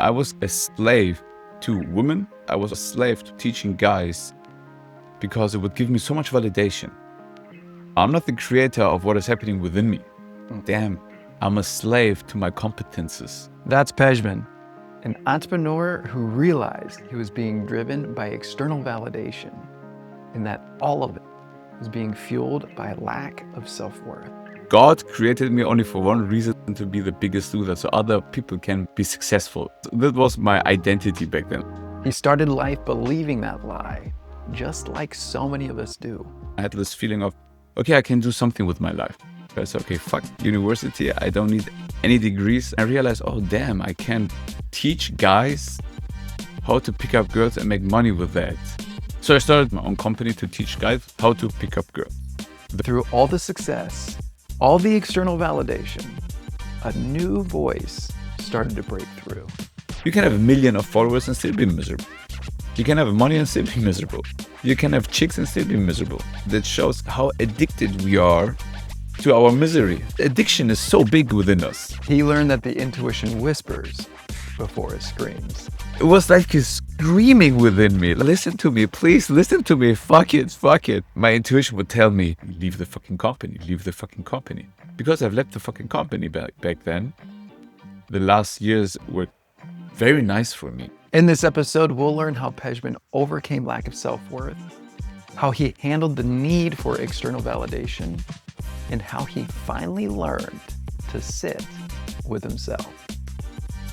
I was a slave to women. I was a slave to teaching guys because it would give me so much validation. I'm not the creator of what is happening within me. Damn, I'm a slave to my competences. That's Pegman, an entrepreneur who realized he was being driven by external validation and that all of it was being fueled by a lack of self-worth. God created me only for one reason, to be the biggest loser, so other people can be successful. That was my identity back then. He started life believing that lie, just like so many of us do. I had this feeling of, okay, I can do something with my life. I said, okay, fuck university, I don't need any degrees. I realized, oh damn, I can teach guys how to pick up girls and make money with that. So I started my own company to teach guys how to pick up girls. Through all the success, all the external validation, a new voice started to break through. You can have 1 million of followers and still be miserable. You can have money and still be miserable. You can have chicks and still be miserable. That shows how addicted we are to our misery. Addiction is so big within us. He learned that the intuition whispers before it screams. It was like he's screaming within me. Listen to me, please listen to me. Fuck it, fuck it. My intuition would tell me, leave the fucking company, leave the fucking company. Because I've left the fucking company back then, the last years were very nice for me. In this episode, we'll learn how Pegman overcame lack of self-worth, how he handled the need for external validation, and how he finally learned to sit with himself.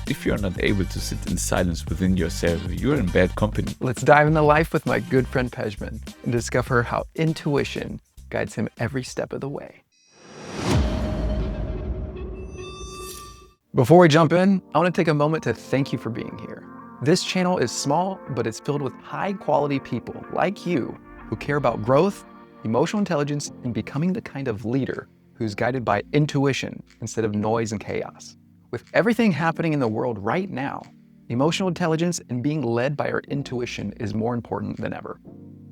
If you're not able to sit in silence within yourself, you're in bad company. Let's dive into life with my good friend Pegman and discover how intuition guides him every step of the way. Before we jump in, I want to take a moment to thank you for being here. This channel is small, but it's filled with high-quality people like you who care about growth, emotional intelligence, and becoming the kind of leader who's guided by intuition instead of noise and chaos. With everything happening in the world right now, emotional intelligence and being led by our intuition is more important than ever.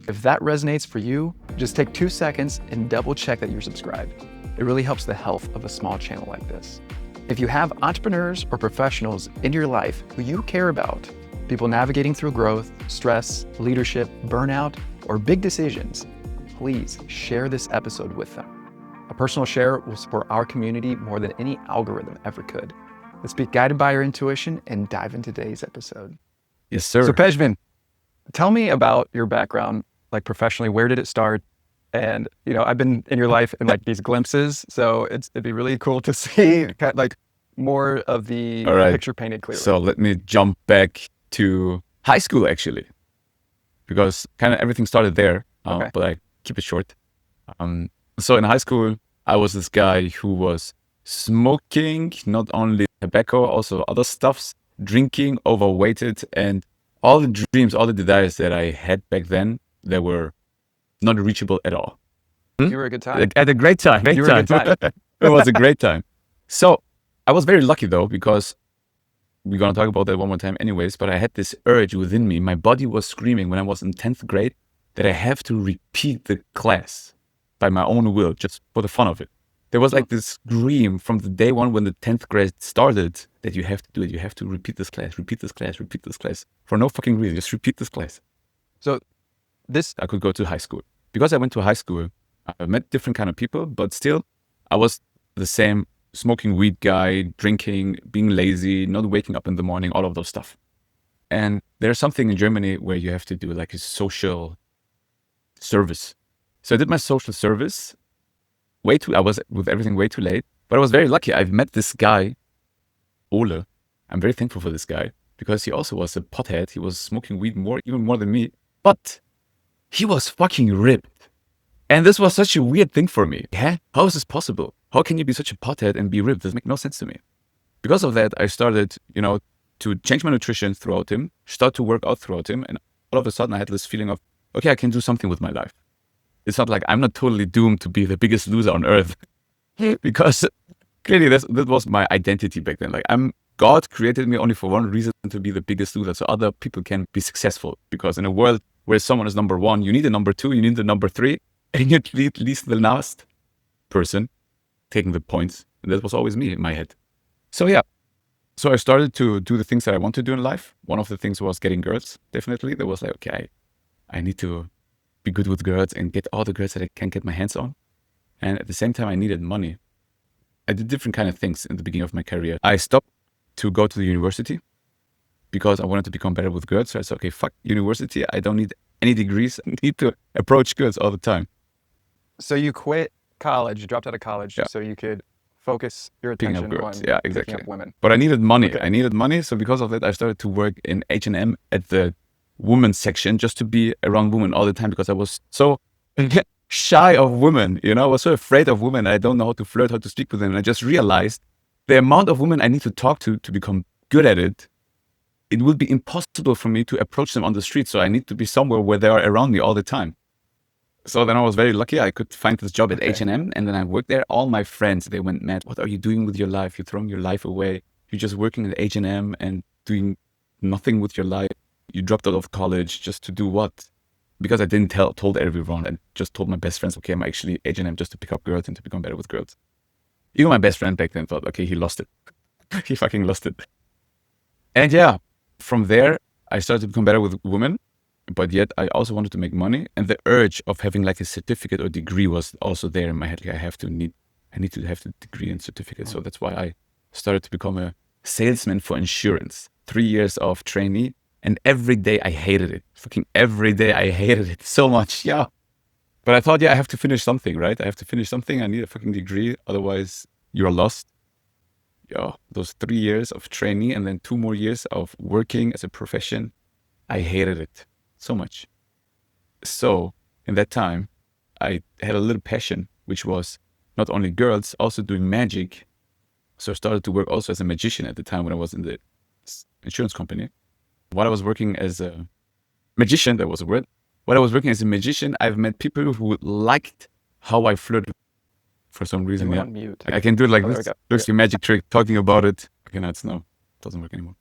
If that resonates for you, just take 2 seconds and double check that you're subscribed. It really helps the health of a small channel like this. If you have entrepreneurs or professionals in your life who you care about, people navigating through growth, stress, leadership, burnout, or big decisions, please share this episode with them. A personal share will support our community more than any algorithm ever could. Let's be guided by our intuition and dive into today's episode. Yes, sir. So Pegman, tell me about your background, like professionally. Where did it start? And I've been in your life in like these glimpses, so it'd be really cool to see kind of like more of the picture painted clearly. So let me jump back to high school actually, because kind of everything started there, but I keep it short. So in high school, I was this guy who was smoking, not only tobacco, also other stuffs, drinking, overweighted, and all the dreams, all the desires that I had back then, they were not reachable at all. You were a good time. At a great time. You were a good time. It was a great time. So I was very lucky though, because we're going to talk about that one more time anyways, but I had this urge within me. My body was screaming when I was in 10th grade that I have to repeat the class by my own will, just for the fun of it. There was like this scream from the day one when the 10th grade started that you have to do it. You have to repeat this class, repeat this class, repeat this class. For no fucking reason, just repeat this class. So I could go to high school. Because I went to high school, I met different kind of people, but still I was the same smoking weed guy, drinking, being lazy, not waking up in the morning, all of those stuff. And there's something in Germany where you have to do like a social service. So I did my social service I was with everything way too late, but I was very lucky. I've met this guy, Ole. I'm very thankful for this guy because he also was a pothead. He was smoking weed even more than me, but he was fucking ripped. And this was such a weird thing for me. How is this possible? How can you be such a pothead and be ripped? This makes no sense to me. Because of that, I started, to change my nutrition throughout him, start to work out throughout him. And all of a sudden I had this feeling of, okay, I can do something with my life. It's not like I'm not totally doomed to be the biggest loser on earth. Because clearly that was my identity back then. Like God created me only for one reason, to be the biggest loser, so other people can be successful. Because in a world where someone is number one, you need a number two, you need the number three, and you need at least the last person taking the points. And that was always me in my head. So yeah. So I started to do the things that I want to do in life. One of the things was getting girls. Definitely. There was like, okay, I need to be good with girls and get all the girls that I can get my hands on. And at the same time, I needed money. I did different kind of things in the beginning of my career. I stopped to go to the university because I wanted to become better with girls. So I said, okay, fuck university. I don't need any degrees. I need to approach girls all the time. So you quit college, you dropped out of college, Yeah. so you could focus your Picking up attention girls. on Yeah, picking exactly. up women. But I needed money. Okay. I needed money. So because of that, I started to work in H&M at the women's section just to be around women all the time because I was so shy of women. You know, I was so afraid of women. I don't know how to flirt, how to speak with them. And I just realized the amount of women I need to talk to become good at it. It will be impossible for me to approach them on the street. So I need to be somewhere where they are around me all the time. So then I was very lucky. I could find this job at H&M, and then I worked there. All my friends, they went mad. What are you doing with your life? You're throwing your life away. You're just working at H&M and doing nothing with your life. You dropped out of college just to do what? Because I didn't told everyone. I just told my best friends, okay, I'm actually H&M just to pick up girls and to become better with girls. Even my best friend back then thought, okay, he lost it. He fucking lost it. And yeah, from there, I started to become better with women. But yet I also wanted to make money, and the urge of having like a certificate or degree was also there in my head. Like I need to have the degree and certificate. So that's why I started to become a salesman for insurance. 3 years of trainee, and every day I hated it. Fucking every day I hated it so much. Yeah. But I thought, yeah, I have to finish something, right? I have to finish something. I need a fucking degree. Otherwise you're lost. Yeah. Those 3 years of trainee and then 2 more years of working as a profession, I hated it so much. So in that time, I had a little passion, which was not only girls, also doing magic. So I started to work also as a magician at the time when I was in the insurance company. While I was working as a magician, that was a word. While I was working as a magician, I've met people who liked how I flirted for some reason. You Yeah, went on mute. I can do it like there this. we go. There's your magic trick, talking about it. Okay, now it's no, doesn't work anymore.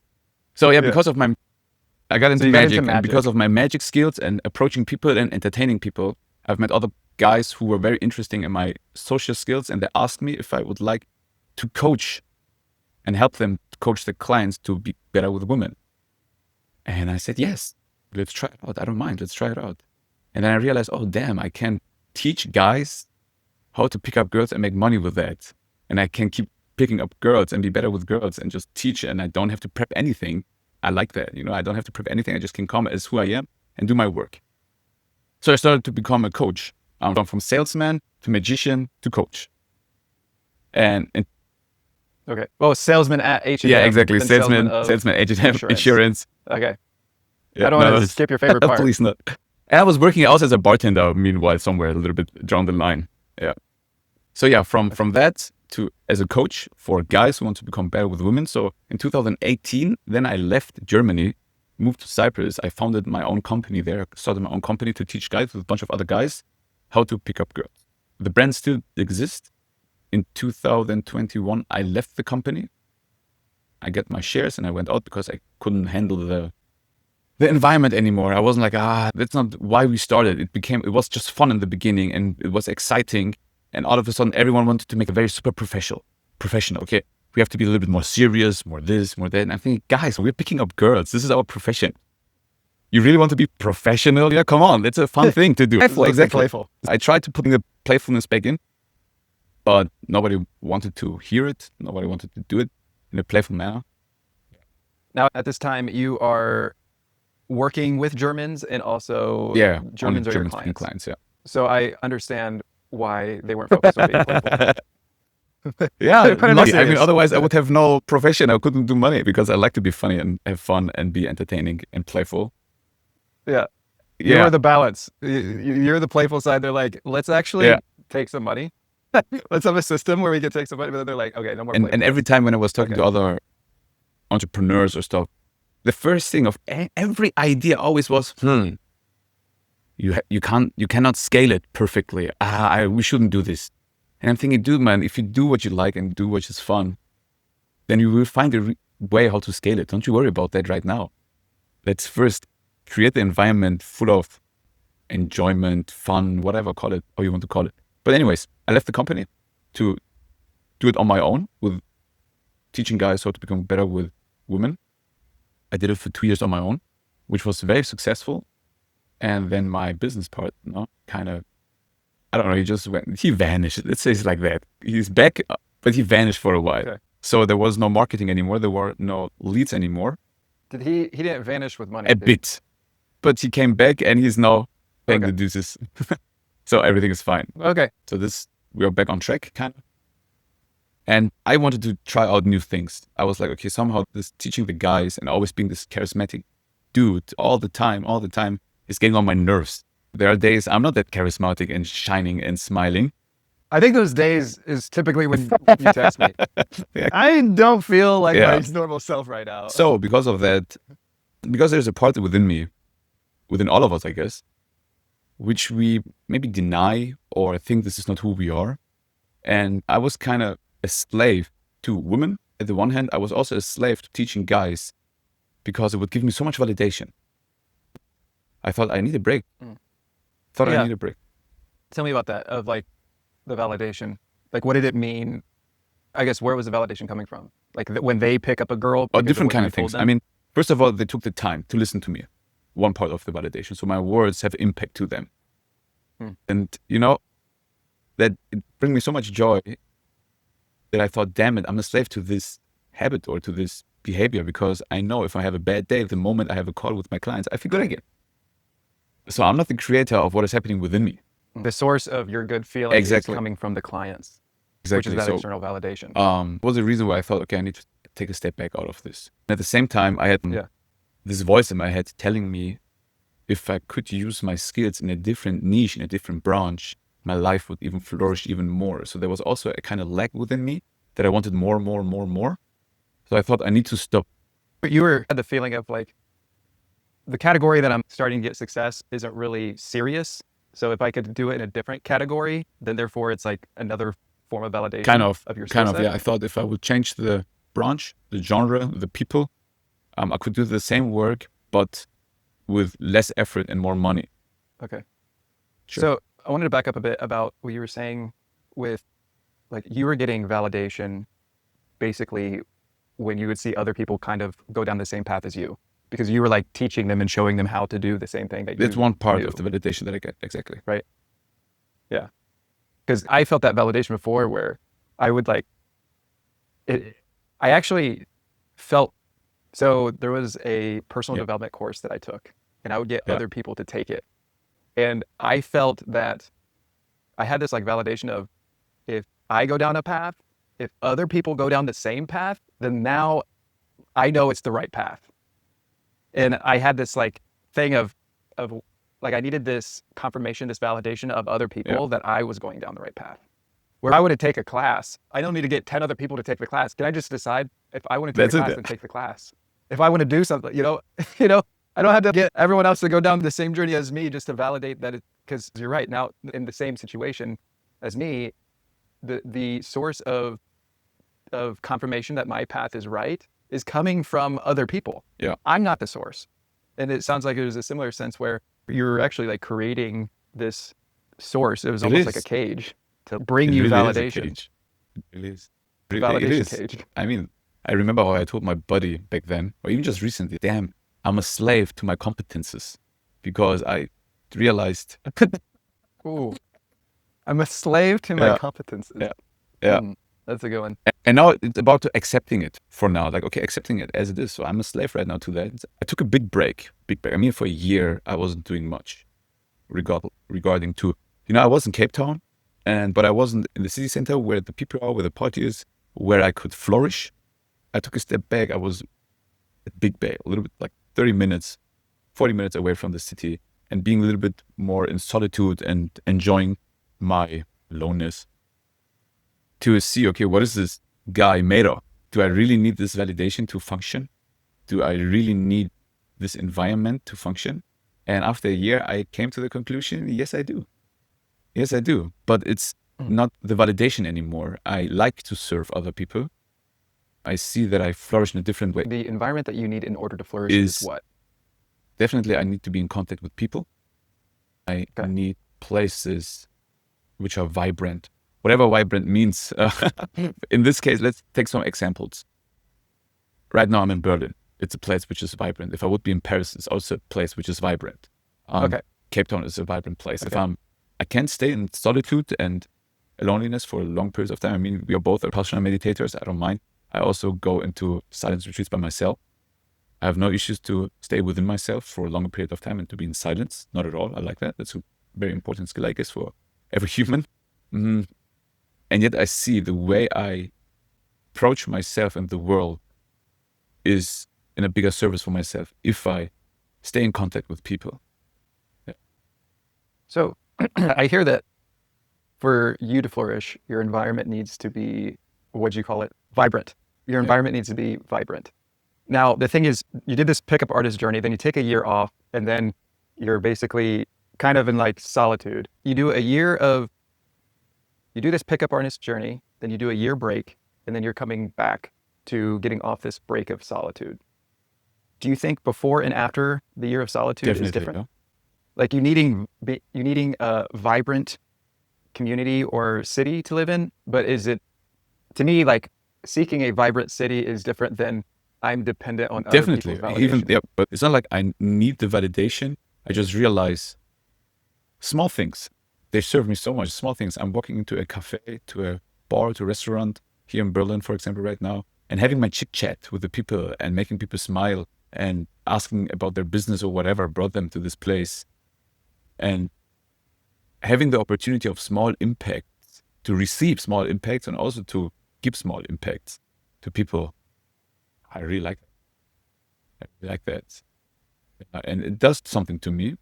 So yeah, because of my I got into you got into magic, and magic. because of my magic skills and approaching people and entertaining people, I've met other guys who were very interesting in my social skills, and they asked me if I would like to coach and help them coach the clients to be better with women. And I said, yes, let's try it out. I don't mind. Let's try it out. And then I realized, oh, damn, I can teach guys how to pick up girls and make money with that. And I can keep picking up girls and be better with girls and just teach, and I don't have to prep anything. I like that. You know, I don't have to prep anything. I just can come as who I am and do my work. So I started to become a coach. I'm from salesman to magician to coach. And Okay. Well, salesman at H&M. yeah, exactly. then Salesman, of H&M, insurance. Okay. Yeah, I don't want to skip your favorite part. Please not. And I was working also as a bartender, meanwhile, somewhere a little bit down the line. Yeah. So yeah, from that to as a coach for guys who want to become better with women. So in 2018, then I left Germany, moved to Cyprus. I founded my own company there, started my own company to teach guys with a bunch of other guys how to pick up girls. The brand still exists. In 2021, I left the company. I got my shares and I went out because I couldn't handle the environment anymore. I wasn't like, that's not why we started. It was just fun in the beginning and it was exciting. And all of a sudden, everyone wanted to make it very super professional. Okay, we have to be a little bit more serious, more this, more that. And I think, guys, we're picking up girls. This is our profession. You really want to be professional? Yeah, come on. It's a fun thing to do. Playful, exactly. playful. I tried to put the playfulness back in, but nobody wanted to hear it. Nobody wanted to do it in a playful manner. Now, at this time, you are working with Germans and also Germans are your clients. Yeah. So I understand why they weren't focused on being playful. Yeah, I mean, otherwise I would have no profession. I couldn't do money because I like to be funny and have fun and be entertaining and playful. Yeah. You're the balance. You're the playful side. They're like, let's actually take some money. Let's have a system where we can take some money. But then they're like, okay, no more. And every time when I was talking to other entrepreneurs or stuff, the first thing of every idea always was, you cannot scale it perfectly. We shouldn't do this. And I'm thinking, dude, man, if you do what you like and do what is fun, then you will find a way how to scale it. Don't you worry about that right now. Let's first create the environment full of enjoyment, fun, whatever call it, how you want to call it. But anyways, I left the company to do it on my own with teaching guys how to become better with women. I did it for 2 years on my own, which was very successful. And then my business partner kind of, I don't know, he vanished. Let's say it's like that. He's back, but he vanished for a while. Okay. So there was no marketing anymore. There were no leads anymore. Did he didn't vanish with money? A bit, but he came back and he's now paying Okay. the dues. So everything is fine. Okay. So we are back on track, kind of. And I wanted to try out new things. I was like, okay, somehow this teaching the guys and always being this charismatic dude all the time is getting on my nerves. There are days I'm not that charismatic and shining and smiling. I think those days is typically when you text me. Yeah. I don't feel like Yeah. my normal self right now. So because of that, because there's a part within me, within all of us, I guess, which we maybe deny or think this is not who we are. And I was kind of a slave to women. At the one hand, I was also a slave to teaching guys because it would give me so much validation. I thought I need a break. I Yeah. need a break. Tell me about that, of like the validation. Like, what did it mean? I guess, where was the validation coming from? Like when they pick up a girl? Or because different what kind you of told things. them? I mean, first of all, they took the time to listen to me. One part of the validation. So my words have impact to them. And, that it brings me so much joy that I thought, damn it, I'm a slave to this habit or to this behavior, because I know if I have a bad day, the moment I have a call with my clients, I feel good again. So I'm not the creator of what is happening within me. The source of your good feeling Exactly. is coming from the clients, Exactly. which is that So, external validation. was the reason why I thought, okay, I need to take a step back out of this. And at the same time, I had Yeah. this voice in my head telling me if I could use my skills in a different niche, in a different branch, my life would even flourish even more. So there was also a kind of lack within me that I wanted more. So I thought I need to stop. But you had the feeling of like, the category that I'm starting to get success isn't really serious. So if I could do it in a different category, then therefore it's like another form of validation Kind of, your skill set. yeah. I thought if I would change the branch, the genre, the people, I could do the same work, but with less effort and more money. Okay. Sure. So I wanted to back up a bit about what you were saying with, like, you were getting validation basically when you would see other people kind of go down the same path as you, because you were like teaching them and showing them how to do the same thing that you That's one part knew. of the validation that I get. Exactly. Right. Yeah. Because I felt that validation before where I would like it. I actually felt, so there was a personal Yeah. development course that I took, and I would get Yeah. other people to take it. And I felt that I had this like validation of, if I go down a path, if other people go down the same path, then now I know it's the right path. And I had this like thing of like, I needed this confirmation, this validation of other people that I was going down the right path. Where I want to take a class, I don't need to get 10 other people to take the class. Can I just decide if I want to take the class, then take the class? If I want to do something, I don't have to get everyone else to go down the same journey as me just to validate that because you're right. Now, in the same situation as me, the source of confirmation that my path is right is coming from other people. Yeah. I'm not the source. And it sounds like it was a similar sense where you're actually like creating this source. It was almost like a cage to bring you validation. It is. Validation cage. I mean, I remember how I told my buddy back then, or even just recently, damn, I'm a slave to my competences, because I realized. Ooh, I'm a slave to my competences. Yeah. That's a good one. And now it's about to accepting it for now. Like, okay, accepting it as it is. So I'm a slave right now to that. I took a big break. I mean, for a year, I wasn't doing much regarding to, I was in Cape Town, but I wasn't in the city center where the people are, where the party is, where I could flourish. I took a step back. I was at Big Bay, a little bit like 30 minutes, 40 minutes away from the city, and being a little bit more in solitude and enjoying my aloneness to see, okay, what is this guy made of? Do I really need this validation to function? Do I really need this environment to function? And after a year, I came to the conclusion, yes, I do. Yes, I do. But it's not the validation anymore. I like to serve other people. I see that I flourish in a different way. The environment that you need in order to flourish is what? Definitely, I need to be in contact with people. I need places which are vibrant. Whatever vibrant means. In this case, let's take some examples. right now I'm in Berlin. It's a place which is vibrant. If I would be in Paris, it's also a place which is vibrant. Okay. Cape Town is a vibrant place. Okay. I can't stay in solitude and loneliness for long periods of time. I mean, we are both passionate meditators. I don't mind. I also go into silence retreats by myself. I have no issues to stay within myself for a longer period of time and to be in silence. Not at all. I like that. That's a very important skill, I guess, for every human. And yet I see the way I approach myself and the world is in a bigger service for myself if I stay in contact with people. Yeah. So I hear that for you to flourish, your environment needs to be, what'd you call it? Vibrant. Your environment needs to be vibrant. Now, the thing is, you did this pickup artist journey, then you take a year off, and then you're basically kind of in like solitude. You do this pickup artist journey, then you do a year break, and then you're coming back to getting off this break of solitude. Do you think before and after the year of solitude is different? Yeah. Like you needing a vibrant community or city to live in, but is it, to me, like seeking a vibrant city is different than I'm dependent on other people's validation. But it's not like I need the validation. I just realize small things, they serve me so much. Small things. I'm walking into a cafe, to a bar, to a restaurant here in Berlin, for example, right now, and having my chit chat with the people and making people smile and asking about their business or whatever brought them to this place, and having the opportunity of small impacts, to receive small impacts and also to give small impacts to people. I really like that. I really like that. And it does something to me.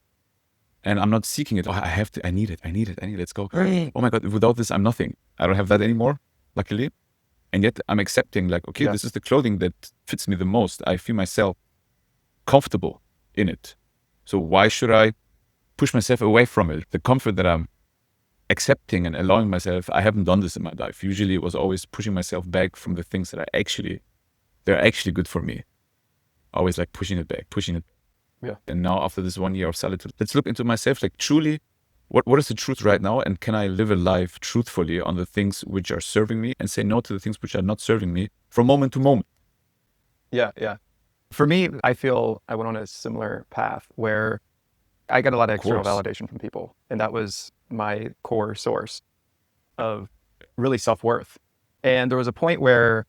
And I'm not seeking it. Oh, I need it. Let's go. Oh my God, without this, I'm nothing. I don't have that anymore, luckily. And yet I'm accepting like, okay, this is the clothing that fits me the most. I feel myself comfortable in it. So why should I push myself away from it? The comfort that I'm accepting and allowing myself, I haven't done this in my life. Usually it was always pushing myself back from the things that they're actually good for me. Always like pushing it back. Yeah. And now after this 1 year of solitude, let's look into myself, like truly, what is the truth right now? And can I live a life truthfully on the things which are serving me and say no to the things which are not serving me from moment to moment? Yeah. For me, I feel I went on a similar path where I got a lot of external validation from people. And that was my core source of really self-worth. And there was a point where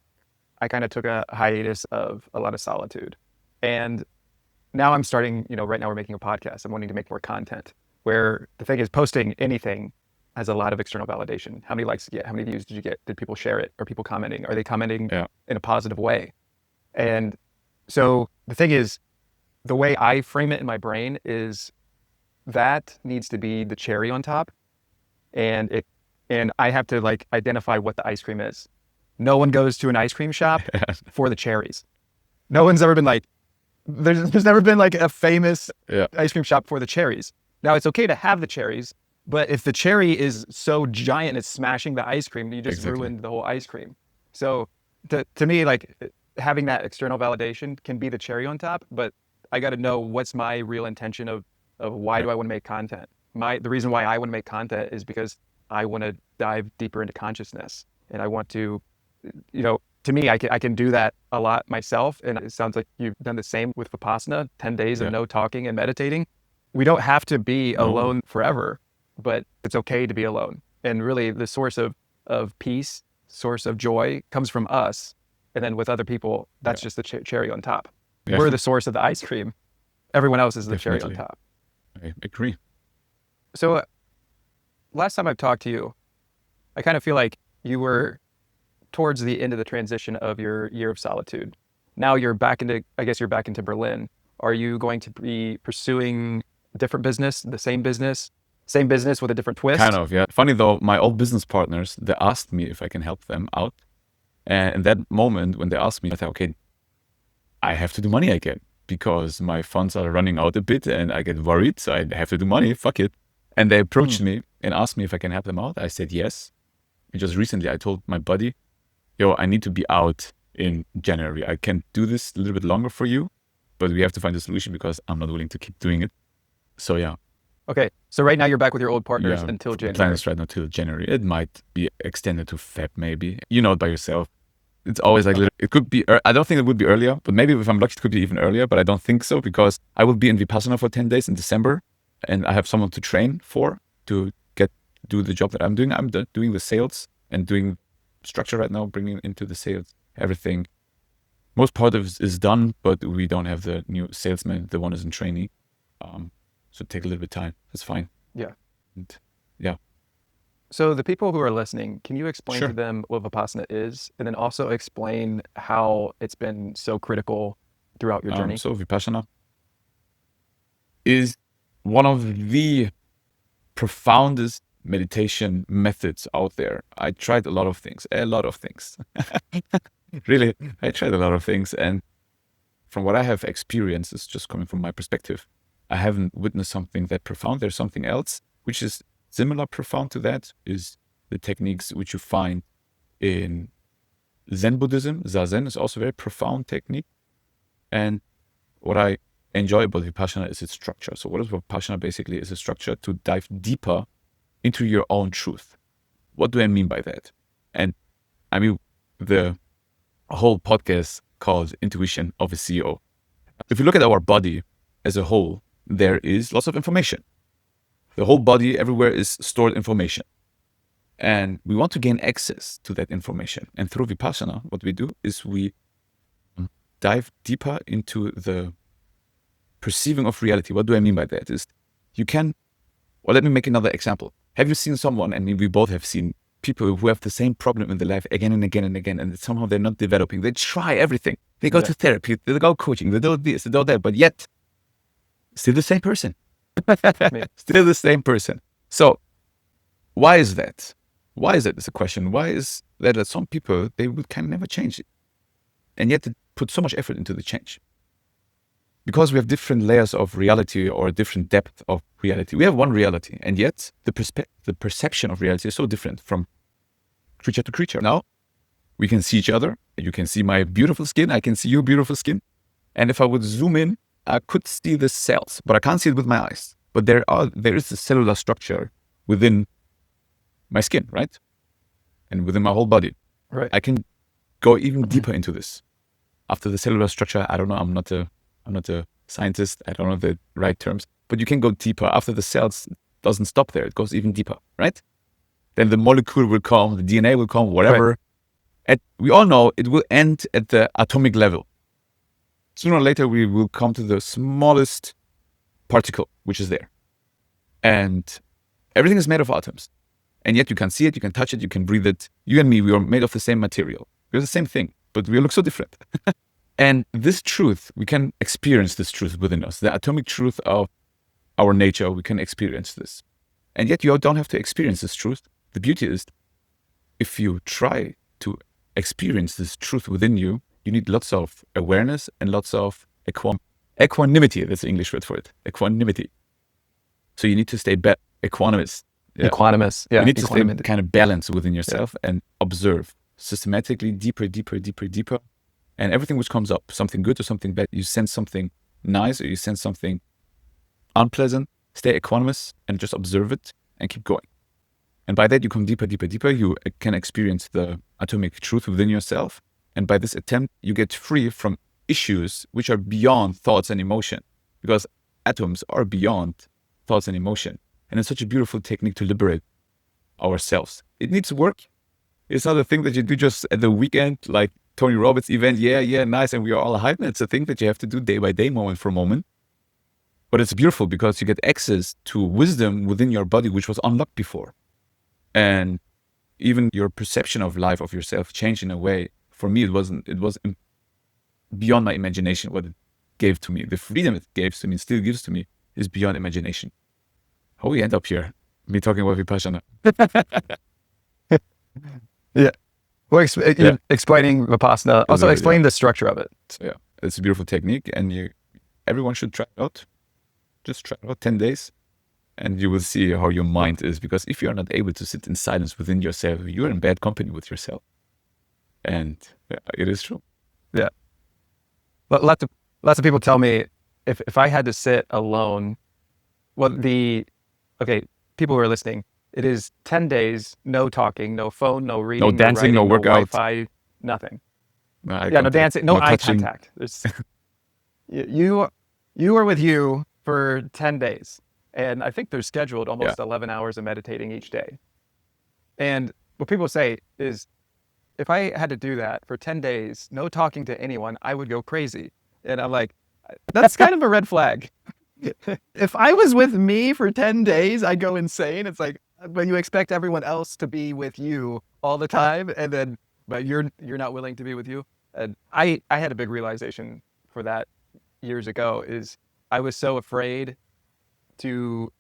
I kind of took a hiatus of a lot of solitude. And now I'm starting, right now we're making a podcast. I'm wanting to make more content where the thing is posting anything has a lot of external validation. How many likes did you get? How many views did you get? Did people share it? Are people commenting? Are they commenting in a positive way? And so the thing is, the way I frame it in my brain is that needs to be the cherry on top. And I have to like identify what the ice cream is. No one goes to an ice cream shop for the cherries. No one's ever been like, there's never been like a famous ice cream shop for the cherries. Now it's okay to have the cherries, but if the cherry is so giant it's smashing the ice cream, you just ruined the whole ice cream. So to me, like having that external validation can be the cherry on top, but I got to know what's my real intention of why do I want to make content. The reason why I want to make content is because I want to dive deeper into consciousness, and I want to, to me, I can do that a lot myself. And it sounds like you've done the same with Vipassana, 10 days of no talking and meditating. We don't have to be alone forever, but it's okay to be alone. And really the source of peace, source of joy comes from us. And then with other people, that's just the cherry on top. Yeah. We're the source of the ice cream. Everyone else is the cherry on top. I agree. So last time I've talked to you, I kind of feel like you were towards the end of the transition of your year of solitude. Now you're back into Berlin. Are you going to be pursuing a different business, the same business with a different twist? Kind of, yeah. Funny though, my old business partners, they asked me if I can help them out. And in that moment, when they asked me, I thought, okay, I have to do money again because my funds are running out a bit and I get worried. So I have to do money, fuck it. And they approached me and asked me if I can help them out. I said yes. And just recently I told my buddy, yo, I need to be out in January. I can do this a little bit longer for you, but we have to find a solution because I'm not willing to keep doing it. So yeah. Okay. So right now you're back with your old partners until January. The plan is right now till January. It might be extended to Feb maybe. You know it by yourself. it's always like, it could be, I don't think it would be earlier, but maybe if I'm lucky, it could be even earlier, but I don't think so, because I will be in Vipassana for 10 days in December, and I have someone to train for to do the job that I'm doing. I'm doing the sales and doing structure right now, bringing into the sales, everything. Most part of it is done, but we don't have the new salesman. The one is in training. So take a little bit of time. That's fine. Yeah. And yeah. So the people who are listening, can you explain Sure. to them what Vipassana is, and then also explain how it's been so critical throughout your journey? So Vipassana is one of the profoundest meditation methods out there. I tried a lot of things. Really, I tried a lot of things. And from what I have experienced, it's just coming from my perspective, I haven't witnessed something that profound. There's something else which is similar profound to that, is the techniques which you find in Zen Buddhism. Zazen is also a very profound technique. And what I enjoy about Vipassana is its structure. So what is Vipassana? Basically is a structure to dive deeper into your own truth. What do I mean by that? And I mean the whole podcast called Intuition of a CEO. If you look at our body as a whole, there is lots of information. The whole body, everywhere is stored information. And we want to gain access to that information. And through Vipassana, what we do is we dive deeper into the perceiving of reality. What do I mean by that? Is you can, well, let me make another example. Have you seen someone, and we both have seen people who have the same problem in their life again and again and again, and somehow they're not developing. They try everything. They go to therapy, they go coaching, they do this, they do that, but yet still the same person. Still the same person. So why is that? Why is that? It's a question. Why is that some people, they would kind of never change it, and yet they put so much effort into the change? Because we have different layers of reality or different depth of reality. We have one reality, and yet the perception of reality is so different from creature to creature. Now, we can see each other. You can see my beautiful skin. I can see your beautiful skin. And if I would zoom in, I could see the cells, but I can't see it with my eyes. But there is a cellular structure within my skin, right? And within my whole body. Right. I can go even deeper into this. After the cellular structure, I don't know, I'm not a scientist. I don't know the right terms, but you can go deeper. After the cells doesn't stop there. It goes even deeper, right? Then the molecule will come, the DNA will come, whatever. Right. And we all know it will end at the atomic level. Sooner or later, we will come to the smallest particle, which is there. And everything is made of atoms. And yet you can see it, you can touch it, you can breathe it. You and me, we are made of the same material. We're the same thing, but we look so different. And this truth, we can experience this truth within us. The atomic truth of our nature, we can experience this. And yet you don't have to experience this truth. The beauty is, if you try to experience this truth within you, you need lots of awareness and lots of equanimity. That's the English word for it. Equanimity. So you need to stay equanimous. Yeah. Equanimous. Yeah. You need to stay kind of balanced within yourself and observe systematically, deeper. And everything which comes up, something good or something bad, you sense something nice or you sense something unpleasant, stay equanimous and just observe it and keep going. And by that, you come deeper. You can experience the atomic truth within yourself. And by this attempt, you get free from issues which are beyond thoughts and emotion, because atoms are beyond thoughts and emotion. And it's such a beautiful technique to liberate ourselves. It needs work. It's not a thing that you do just at the weekend, like Tony Robbins event. Yeah, nice. And we are all hyped. It's a thing that you have to do day by day, moment for moment. But it's beautiful because you get access to wisdom within your body, which was unlocked before. And even your perception of life, of yourself, changed in a way. For me, it was beyond my imagination what it gave to me. The freedom it gave to me, still gives to me, is beyond imagination. How we end up here? Me talking about Vipassana. Yeah. Well, explaining Vipassana. Also, explain the structure of it. So, yeah, it's a beautiful technique, and everyone should try it out. Just try it out 10 days, and you will see how your mind is. Because if you are not able to sit in silence within yourself, you're in bad company with yourself. And yeah, it is true. Yeah. Lots of people tell me if I had to sit alone, people who are listening, it is 10 days, no talking, no phone, no reading, no dancing, no writing, no workout, Wi-Fi, nothing. No eye Yeah, no contact, dancing, no no eye touching. contact. There's you you are with you for 10 days. And I think they're scheduled Yeah. almost 11 hours of meditating each day. And what people say is if I had to do that for 10 days, no talking to anyone, I would go crazy. And I'm like, that's kind of a red flag. If I was with me for 10 days, I'd go insane. It's like when you expect everyone else to be with you all the time and then but you're not willing to be with you. And I had a big realization for that years ago is I was so afraid to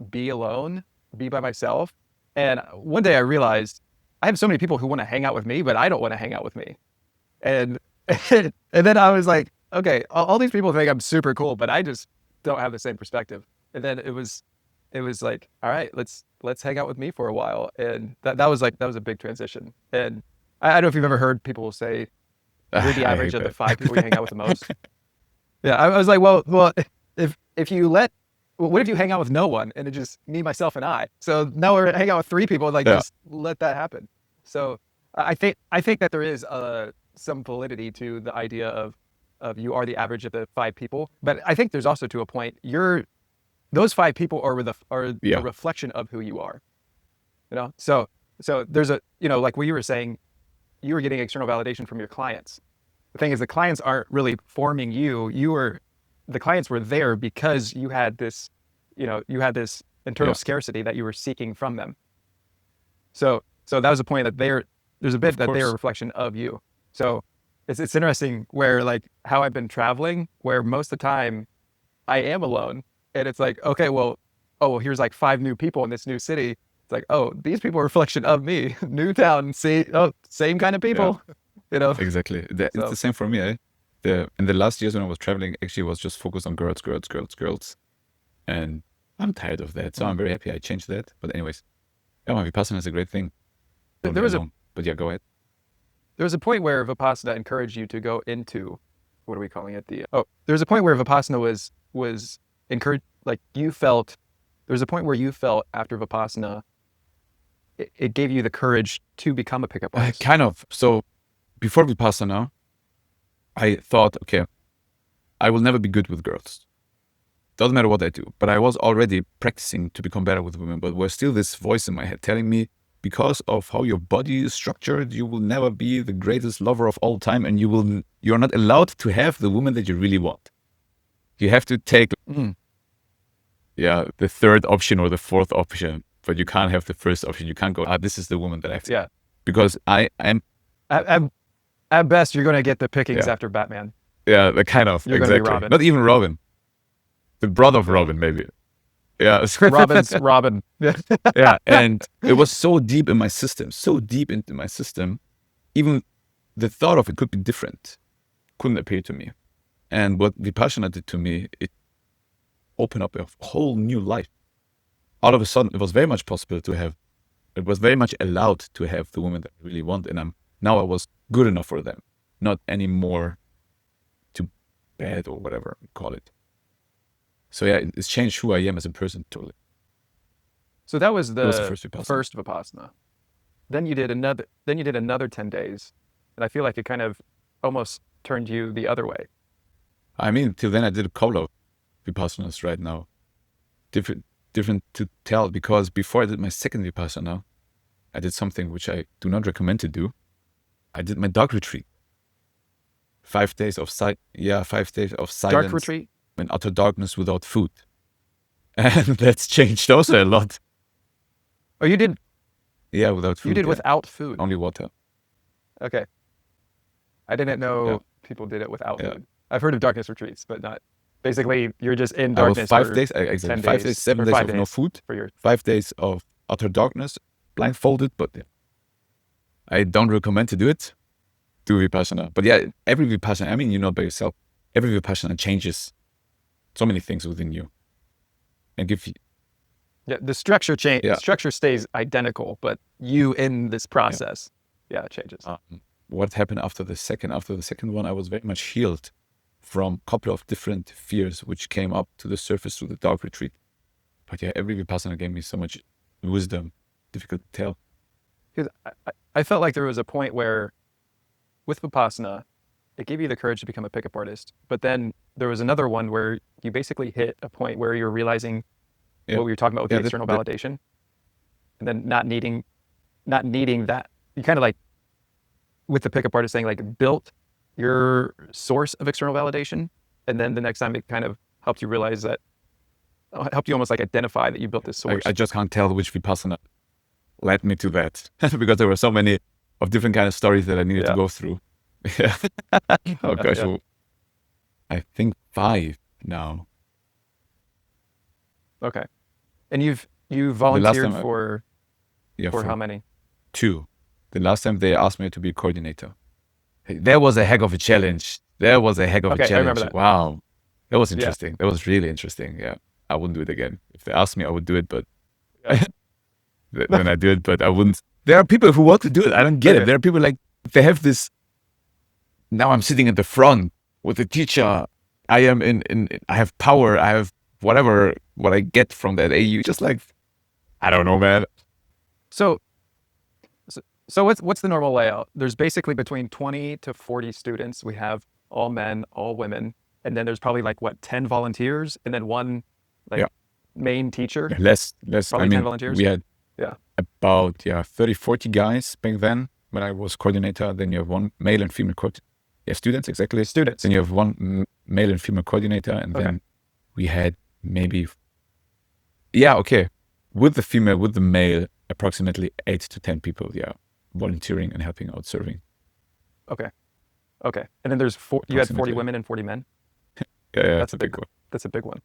be alone, be by myself. And one day I realized I have so many people who want to hang out with me, but I don't want to hang out with me. And and then I was like, okay, all these people think I'm super cool, but I just don't have the same perspective. And then it was like, all right, let's hang out with me for a while. And that was a big transition. And I don't know if you've ever heard people say you're the I average hate of the that. 5 people you hang out with the most. Yeah, I was like, well, if you let, what if you hang out with no one and it's just me, myself, and I? So now we're hanging out with 3 people. Like, Yeah. just let that happen. So I think that there is some validity to the idea of you are the average of the 5 people, but I think there's also to a point those 5 people are a Yeah. reflection of who you are. So there's like what you were saying, you were getting external validation from your clients. The thing is, the clients aren't really forming you. The clients were there because you had this internal Yeah. scarcity that you were seeking from them. So that was the point that there's a bit Of that they're a course. reflection of you. So it's interesting where like how I've been traveling, where most of the time I am alone, and it's like, okay, well, here's like 5 new people in this new city. It's like, oh, these people are a reflection of me. New town, see, same kind of Yeah. people, you know. Exactly. It's the So same for me. In the last years when I was traveling, actually was just focused on girls, girls, girls, girls. And I'm tired of that. So I'm very happy I changed that. But anyways, yeah, my Vipassana is a great thing. Don't there get me was a wrong. But yeah, go ahead. there was a point where Vipassana encouraged you to go into, what are we calling it? There was a point where Vipassana was encouraged, like you felt, there was a point where you felt after Vipassana, it gave you the courage to become a pickup artist. Kind of. So before Vipassana, I thought, okay, I will never be good with girls. Doesn't matter what I do. But I was already practicing to become better with women. But there's still this voice in my head telling me, because of how your body is structured, you will never be the greatest lover of all time, and you're not allowed to have the woman that you really want. You have to take the third option or the fourth option, but you can't have the first option. You can't go, this is the woman that I have to. Yeah. Because I am At best, you're going to get the pickings Yeah. after Batman. the kind of You're gonna be exactly. Robin. Not even Robin. The brother of Robin, maybe. Yeah. Robin's Robin. Yeah. And it was so deep in my system, so deep into my system, even the thought of it could be different, couldn't appeal to me. And what Vipassana did to me, it opened up a whole new life. All of a sudden, it was very much possible to have, it was very much allowed to have the woman that I really want. And now I was good enough for them, not anymore too bad or whatever you call it. So yeah, it's changed who I am as a person totally. So that was That was the first Vipassana. first Vipassana. Then you did another 10 days. And I feel like it kind of almost turned you the other way. I mean, till then I did a couple of Vipassanas right now. Different to tell, because before I did my second Vipassana, I did something which I do not recommend to do. I did my dog retreat. 5 days of 5 days of silence. Dark retreat? In utter darkness without food. And that's changed also a lot. Oh, you did? Yeah, without food. You did yeah. without food? Only water. Okay. I didn't know Yeah. people did it without Yeah. food. I've heard of darkness retreats, but not. Basically, you're just in I was darkness 5 for days, 10 exactly 5 days, days, 7 or days 5 of no food, for your. 5 days of utter darkness, blindfolded, but yeah. I don't recommend to do it. Do Vipassana. But yeah, every Vipassana, I mean, you're not by yourself. Every Vipassana changes so many things within you. And give you, Yeah, the structure change. Yeah. The structure stays identical, but you in this process, it changes. what happened after the second one, I was very much healed from a couple of different fears which came up to the surface through the dark retreat. But yeah, every Vipassana gave me so much wisdom, difficult to tell. Because I felt like there was a point where, with Vipassana, it gave you the courage to become a pickup artist. But then there was another one where you basically hit a point where you're realizing Yeah. what we were talking about with Yeah, the external validation, and then not needing that. You kind of like with the pickup artist saying like built your source of external validation, and then the next time it kind of helped you realize that helped you almost like identify that you built this source. I just can't tell which Vipassana led me to that because there were so many of different kind of stories that I needed to go through. Yeah. Oh gosh, well, I think 5 now. Okay. And you volunteered time for for how many? 2. The last time they asked me to be a coordinator. Hey, that was a heck of a challenge. That was a heck of a challenge. I remember that. Wow. That was interesting. That was really interesting. Yeah. I wouldn't do it again. If they asked me, I would do it, but then I do it, but I wouldn't. There are people who want to do it. I don't get it. There are people like, they have this, now I'm sitting at the front with the teacher. I am I have power. I have whatever, what I get from that AU. Just like, I don't know, man. So what's the normal layout? There's basically between 20 to 40 students. We have all men, all women, and then there's probably like 10 volunteers, and then one main teacher. Less. Probably 10 volunteers. We had about 30, 40 guys back then when I was coordinator. Then you have one male and female students, exactly. Students. Then you have one male and female coordinator, and then we had maybe with the female, with the male, approximately 8 to 10 people, volunteering and helping out, serving. Okay. And then there's you had 40 women and 40 men? Yeah, that's a big one. That's a big one.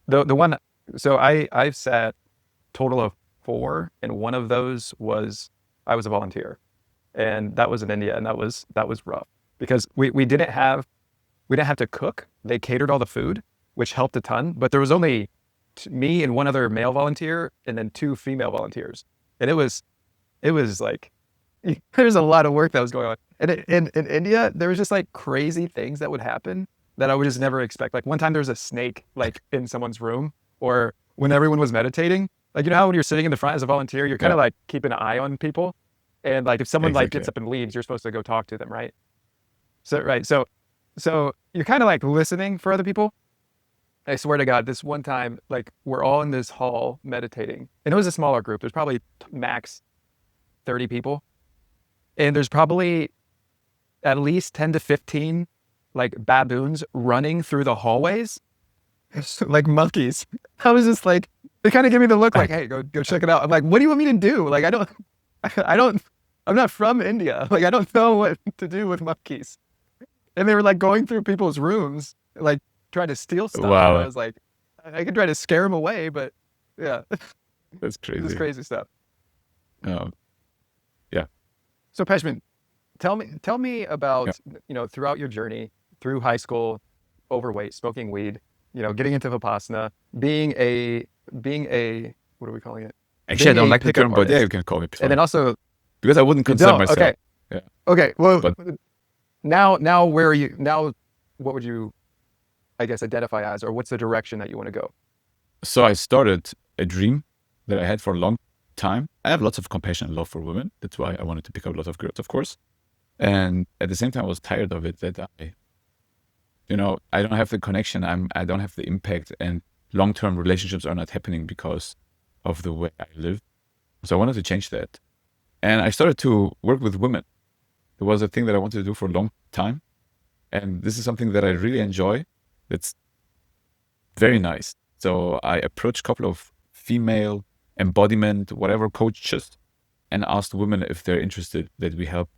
The one, so I've sat total of 4, and one of those I was a volunteer, and that was in India, and that was rough because we didn't have to cook. They catered all the food, which helped a ton, but there was only me and one other male volunteer and then 2 female volunteers. And it was like, there's a lot of work that was going on. And in India, there was just like crazy things that would happen that I would just never expect. Like one time there was a snake like in someone's room, or when everyone was meditating, like, you know how when you're sitting in the front as a volunteer, you're kind of like keeping an eye on people. And like if someone like gets up and leaves, you're supposed to go talk to them, right? So you're kind of like listening for other people. I swear to God, this one time, like we're all in this hall meditating, and it was a smaller group. There's probably max 30 people, and there's probably at least 10 to 15 like baboons running through the hallways, like monkeys. I was just like, they kind of give me the look like, hey, go check it out. I'm like, what do you want me to do? Like, I'm not from India. Like, I don't know what to do with monkeys. And they were like going through people's rooms, like trying to steal stuff. Wow. I was like, I could try to scare them away, but yeah. That's crazy. It's crazy stuff. Yeah. So Pegman, tell me about, throughout your journey through high school, overweight, smoking weed, getting into Vipassana, being a, what are we calling it? Actually, I don't like the term, but you can call me. And then also, because I wouldn't consider myself. Okay. Yeah. Okay. Well, now where are you now? What would you, I guess, identify as, or what's the direction that you want to go? So I started a dream that I had for a long time. I have lots of compassion and love for women. That's why I wanted to pick up lots of girls, of course. And at the same time, I was tired of it, that I don't have the connection. I don't have the impact, and long-term relationships are not happening because of the way I live. So I wanted to change that. And I started to work with women. It was a thing that I wanted to do for a long time. And this is something that I really enjoy. It's very nice. So I approached a couple of female embodiment, whatever coaches, and asked women if they're interested that we help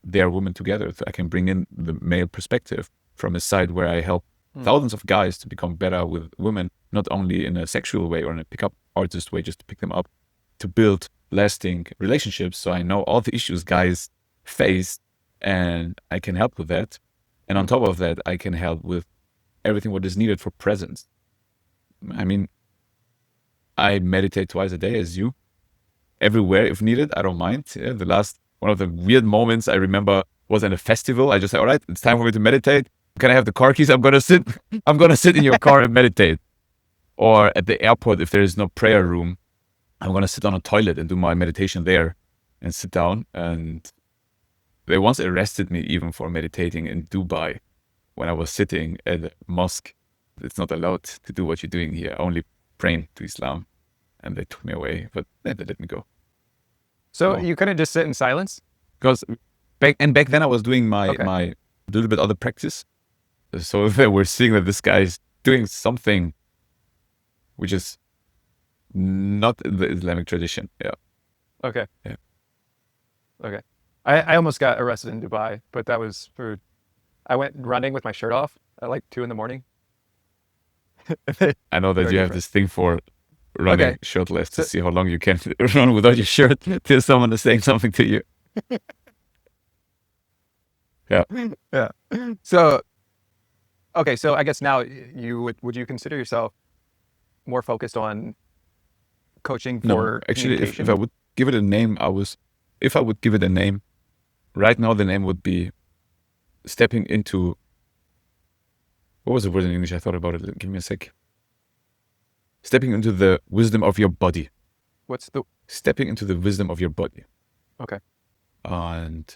their women together. So I can bring in the male perspective from a side where I help thousands of guys to become better with women, not only in a sexual way or in a pickup artist way, just to pick them up, to build lasting relationships. So I know all the issues guys face, and I can help with that. And on top of that, I can help with everything what is needed for presence. I mean, I meditate twice a day as you, everywhere if needed. I don't mind. Yeah, one of the weird moments I remember was at a festival. I just said, all right, it's time for me to meditate. Can I have the car keys? I'm going to sit in your car and meditate. Or at the airport, if there is no prayer room, I'm going to sit on a toilet and do my meditation there and sit down. And They once arrested me even for meditating in Dubai when I was sitting at a mosque. It's not allowed to do what you're doing here, only praying to Islam. And they took me away, but then they let me go. So Oh. you couldn't just sit in silence? Because back then I was doing my Okay. my little bit other practice. So they were seeing that this guy is doing something which is not in the Islamic tradition. Yeah. Okay. Yeah. Okay. I almost got arrested in Dubai, but that was for, I went running with my shirt off at like 2 a.m. I know that Very you have different. this thing for running Okay. shirtless to So- see how long you can run without your shirt till someone is saying something to you. Yeah. Yeah. So, okay. So I guess now would you consider yourself more focused on coaching No, for actually, if communication? I would give it a name, if I would give it a name, right now the name would be stepping into, what was the word in English? I thought about it. Give me a sec. Stepping into the wisdom of your body. What's the, Stepping into the wisdom of your body. okay. And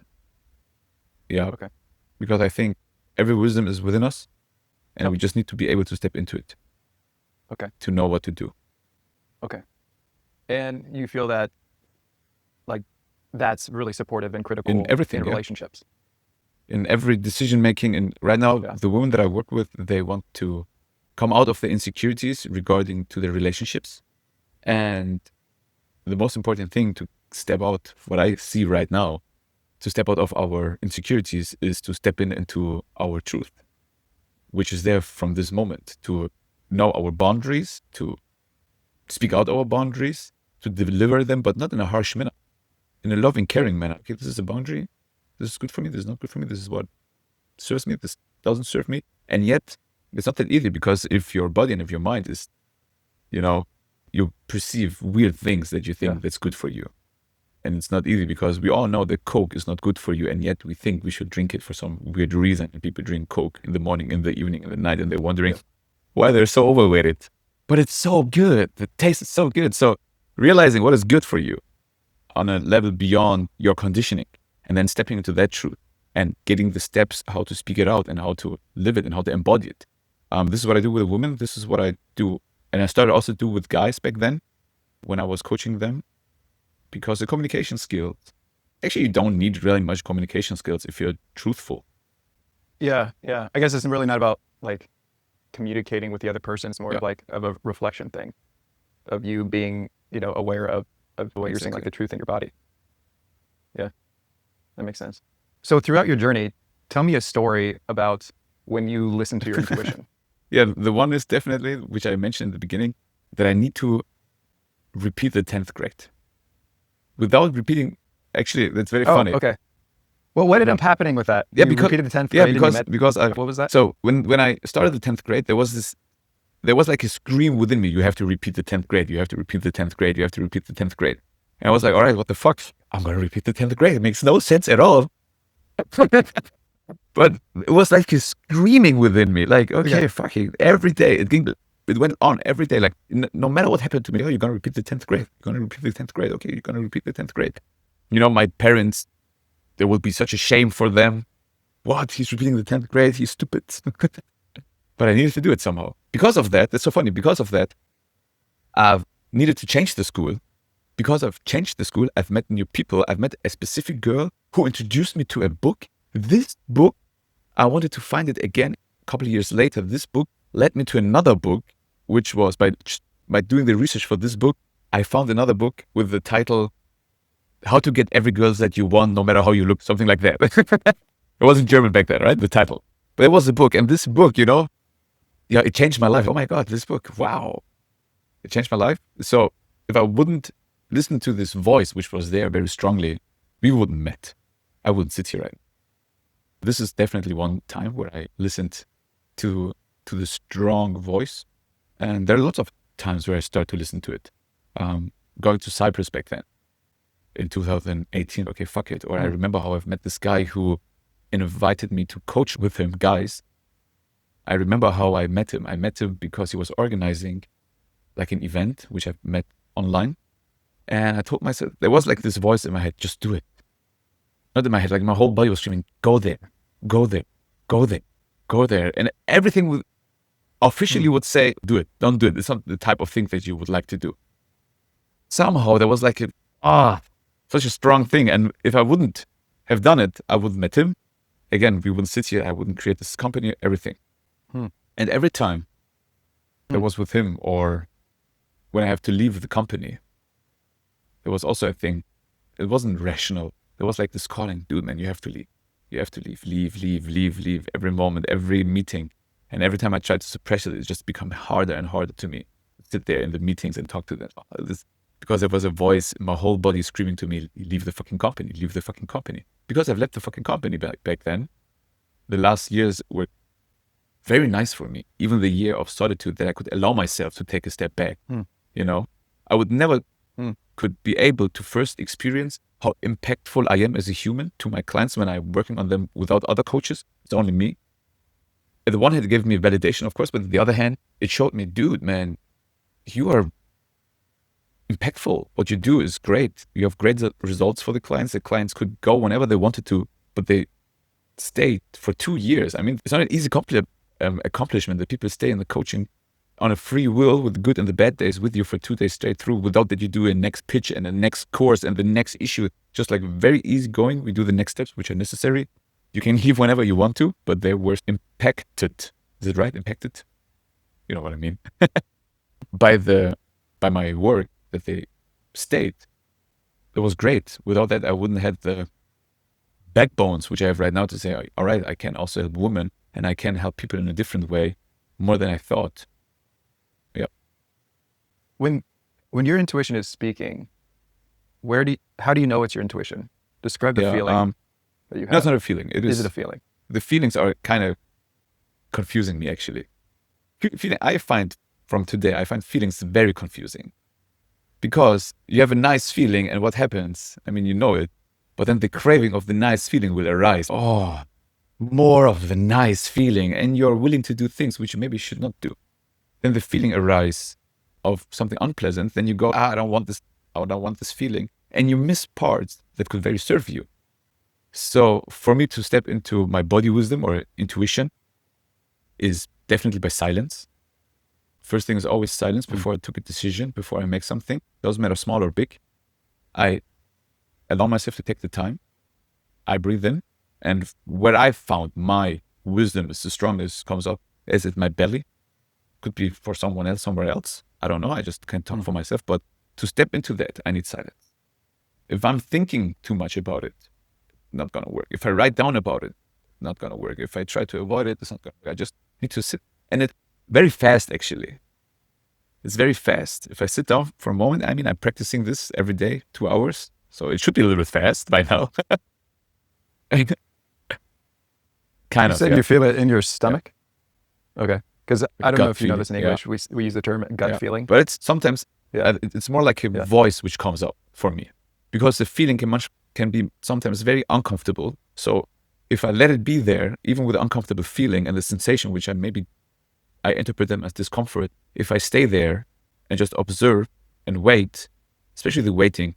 yeah, Okay. because I think every wisdom is within us and Yep. we just need to be able to step into it. Okay. To know what to do. Okay. And you feel that like that's really supportive and critical In everything, in yeah. relationships. In every decision making, and right now Yeah. the women that I work with, they want to come out of the insecurities regarding to their relationships. And the most important thing to step out, what I see right now, to step out of our insecurities is to step into our truth, which is there from this moment, to know our boundaries, to speak out our boundaries, to deliver them, but not in a harsh manner, in a loving, caring manner. Okay, this is a boundary. This is good for me. This is not good for me. This is what serves me. This doesn't serve me. And yet, it's not that easy, because if your body and if your mind is, you perceive weird things that you think Yeah. that's good for you. And it's not easy, because we all know that Coke is not good for you. And yet we think we should drink it for some weird reason. And people drink Coke in the morning, in the evening, in the night, and they're wondering why they're so overweighted. But it's so good. The taste is so good. So realizing what is good for you on a level beyond your conditioning, and then stepping into that truth and getting the steps how to speak it out and how to live it and how to embody it. This is what I do with women. This is what I do. And I started also do with guys back then when I was coaching them, because the communication skills, actually you don't need really much communication skills if you're truthful. Yeah. Yeah. I guess it's really not about like communicating with the other person. It's more of like of a reflection thing of you being, aware of what you're saying, like the truth in your body. Yeah. That makes sense. So throughout your journey, tell me a story about when you listen to your intuition. Yeah, the one is definitely, which I mentioned in the beginning, that I need to repeat the 10th grade. Without repeating, actually, that's very funny. Okay. Well, what ended up happening with that? Yeah, You because repeated the 10th yeah, grade and you because met, what was that? So when I started the 10th grade, there was like a scream within me. You have to repeat the 10th grade. You have to repeat the 10th grade. You have to repeat the 10th grade. And I was like, all right, what the fuck? I'm going to repeat the 10th grade. It makes no sense at all. But it was like a screaming within me. Like, okay, fucking every day. It went on every day. Like, no matter what happened to me, oh, you're going to repeat the 10th grade. You're going to repeat the 10th grade. Okay, you're going to repeat the 10th grade. My parents, there would be such a shame for them. What? He's repeating the 10th grade. He's stupid. But I needed to do it somehow. Because of that, that's so funny. Because of that, I've needed to change the school. Because I've changed the school, I've met new people. I've met a specific girl who introduced me to a book. This book, I wanted to find it again a couple of years later. This book led me to another book, which was by doing the research for this book, I found another book with the title, How to Get Every Girl That You Want, No Matter How You Look, something like that. It wasn't German back then, right? The title. But it was a book. And this book, it changed my life. Oh my God, this book, wow. It changed my life. So if I wouldn't listen to this voice, which was there very strongly, we wouldn't met. I wouldn't sit here right now. This is definitely one time where I listened to the strong voice. And there are lots of times where I start to listen to it. Going to Cyprus back then in 2018, okay, fuck it. Or I remember how I've met this guy who invited me to coach with him, guys. I remember how I met him. I met him because he was organizing like an event, which I've met online. And I told myself, there was like this voice in my head, just do it. not in my head, like my whole body was screaming, go there, go there, go there, go there. And everything would officially would say, do it, don't do it. It's not the type of thing that you would like to do. Somehow there was like such a strong thing. And if I wouldn't have done it, I wouldn't met him. Again, we wouldn't sit here. I wouldn't create this company, everything. And every time I was with him, or when I have to leave the company, there was also a thing. It wasn't rational. There was like this calling, dude, man, you have to leave. You have to leave every moment, every meeting. And every time I tried to suppress it, it's just become harder and harder to me. Sit there in the meetings and talk to them. Because there was a voice in my whole body screaming to me, leave the fucking company, leave the fucking company. Because I've left the fucking company back then. The last years were very nice for me. Even the year of solitude that I could allow myself to take a step back. You know, I would never could be able to first experience how impactful I am as a human to my clients when I'm working on them without other coaches. It's only me. At the one hand, it gave me validation, of course, but on the other hand, it showed me, dude, man, you are impactful. What you do is great. You have great results for the clients. The clients could go whenever they wanted to, but they stayed for 2 years. I mean, it's not an easy accomplishment that people stay in the coaching on a free will with the good and the bad days with you for 2 days straight through without that you do a next pitch and a next course and the next issue. Just like very easy going. We do the next steps, which are necessary. You can leave whenever you want to, but they were impacted. Is it right? Impacted? You know what I mean? by my work that they stayed. It was great. Without that, I wouldn't have the backbones, which I have right now to say, all right, I can also help women and I can help people in a different way more than I thought. Yeah. When your intuition is speaking, how do you know it's your intuition? Describe the feeling that you have. No, it's not a feeling. Is it a feeling? The feelings are kind of confusing me, actually. I find feelings very confusing because you have a nice feeling and what happens? I mean, you know it, but then the craving of the nice feeling will arise. Oh, more of the nice feeling. And you're willing to do things which you maybe should not do. Then the feeling arises of something unpleasant. Then you go, I don't want this. I don't want this feeling. And you miss parts that could very serve you. So for me to step into my body wisdom or intuition is definitely by silence. First thing is always silence before I took a decision, before I make something. Doesn't matter small or big. I allow myself to take the time. I breathe in. And where I found my wisdom is the strongest comes up is at my belly. Could be for someone else, somewhere else. I don't know. I just can't talk for myself. But to step into that, I need silence. If I'm thinking too much about it, not going to work. If I write down about it, not going to work. If I try to avoid it, it's not going to work. I just need to sit. And it's very fast, actually. It's very fast. If I sit down for a moment, I mean, I'm practicing this every day, 2 hours. So it should be a little bit fast by now. You said you feel it in your stomach? Yeah. Okay. Because I don't know if you know this in English. Yeah. We use the term gut feeling. But it's sometimes, it's more like a voice which comes up for me. Because the feeling can be sometimes very uncomfortable. So if I let it be there, even with the uncomfortable feeling and the sensation, which I interpret them as discomfort, if I stay there and just observe and wait, especially the waiting,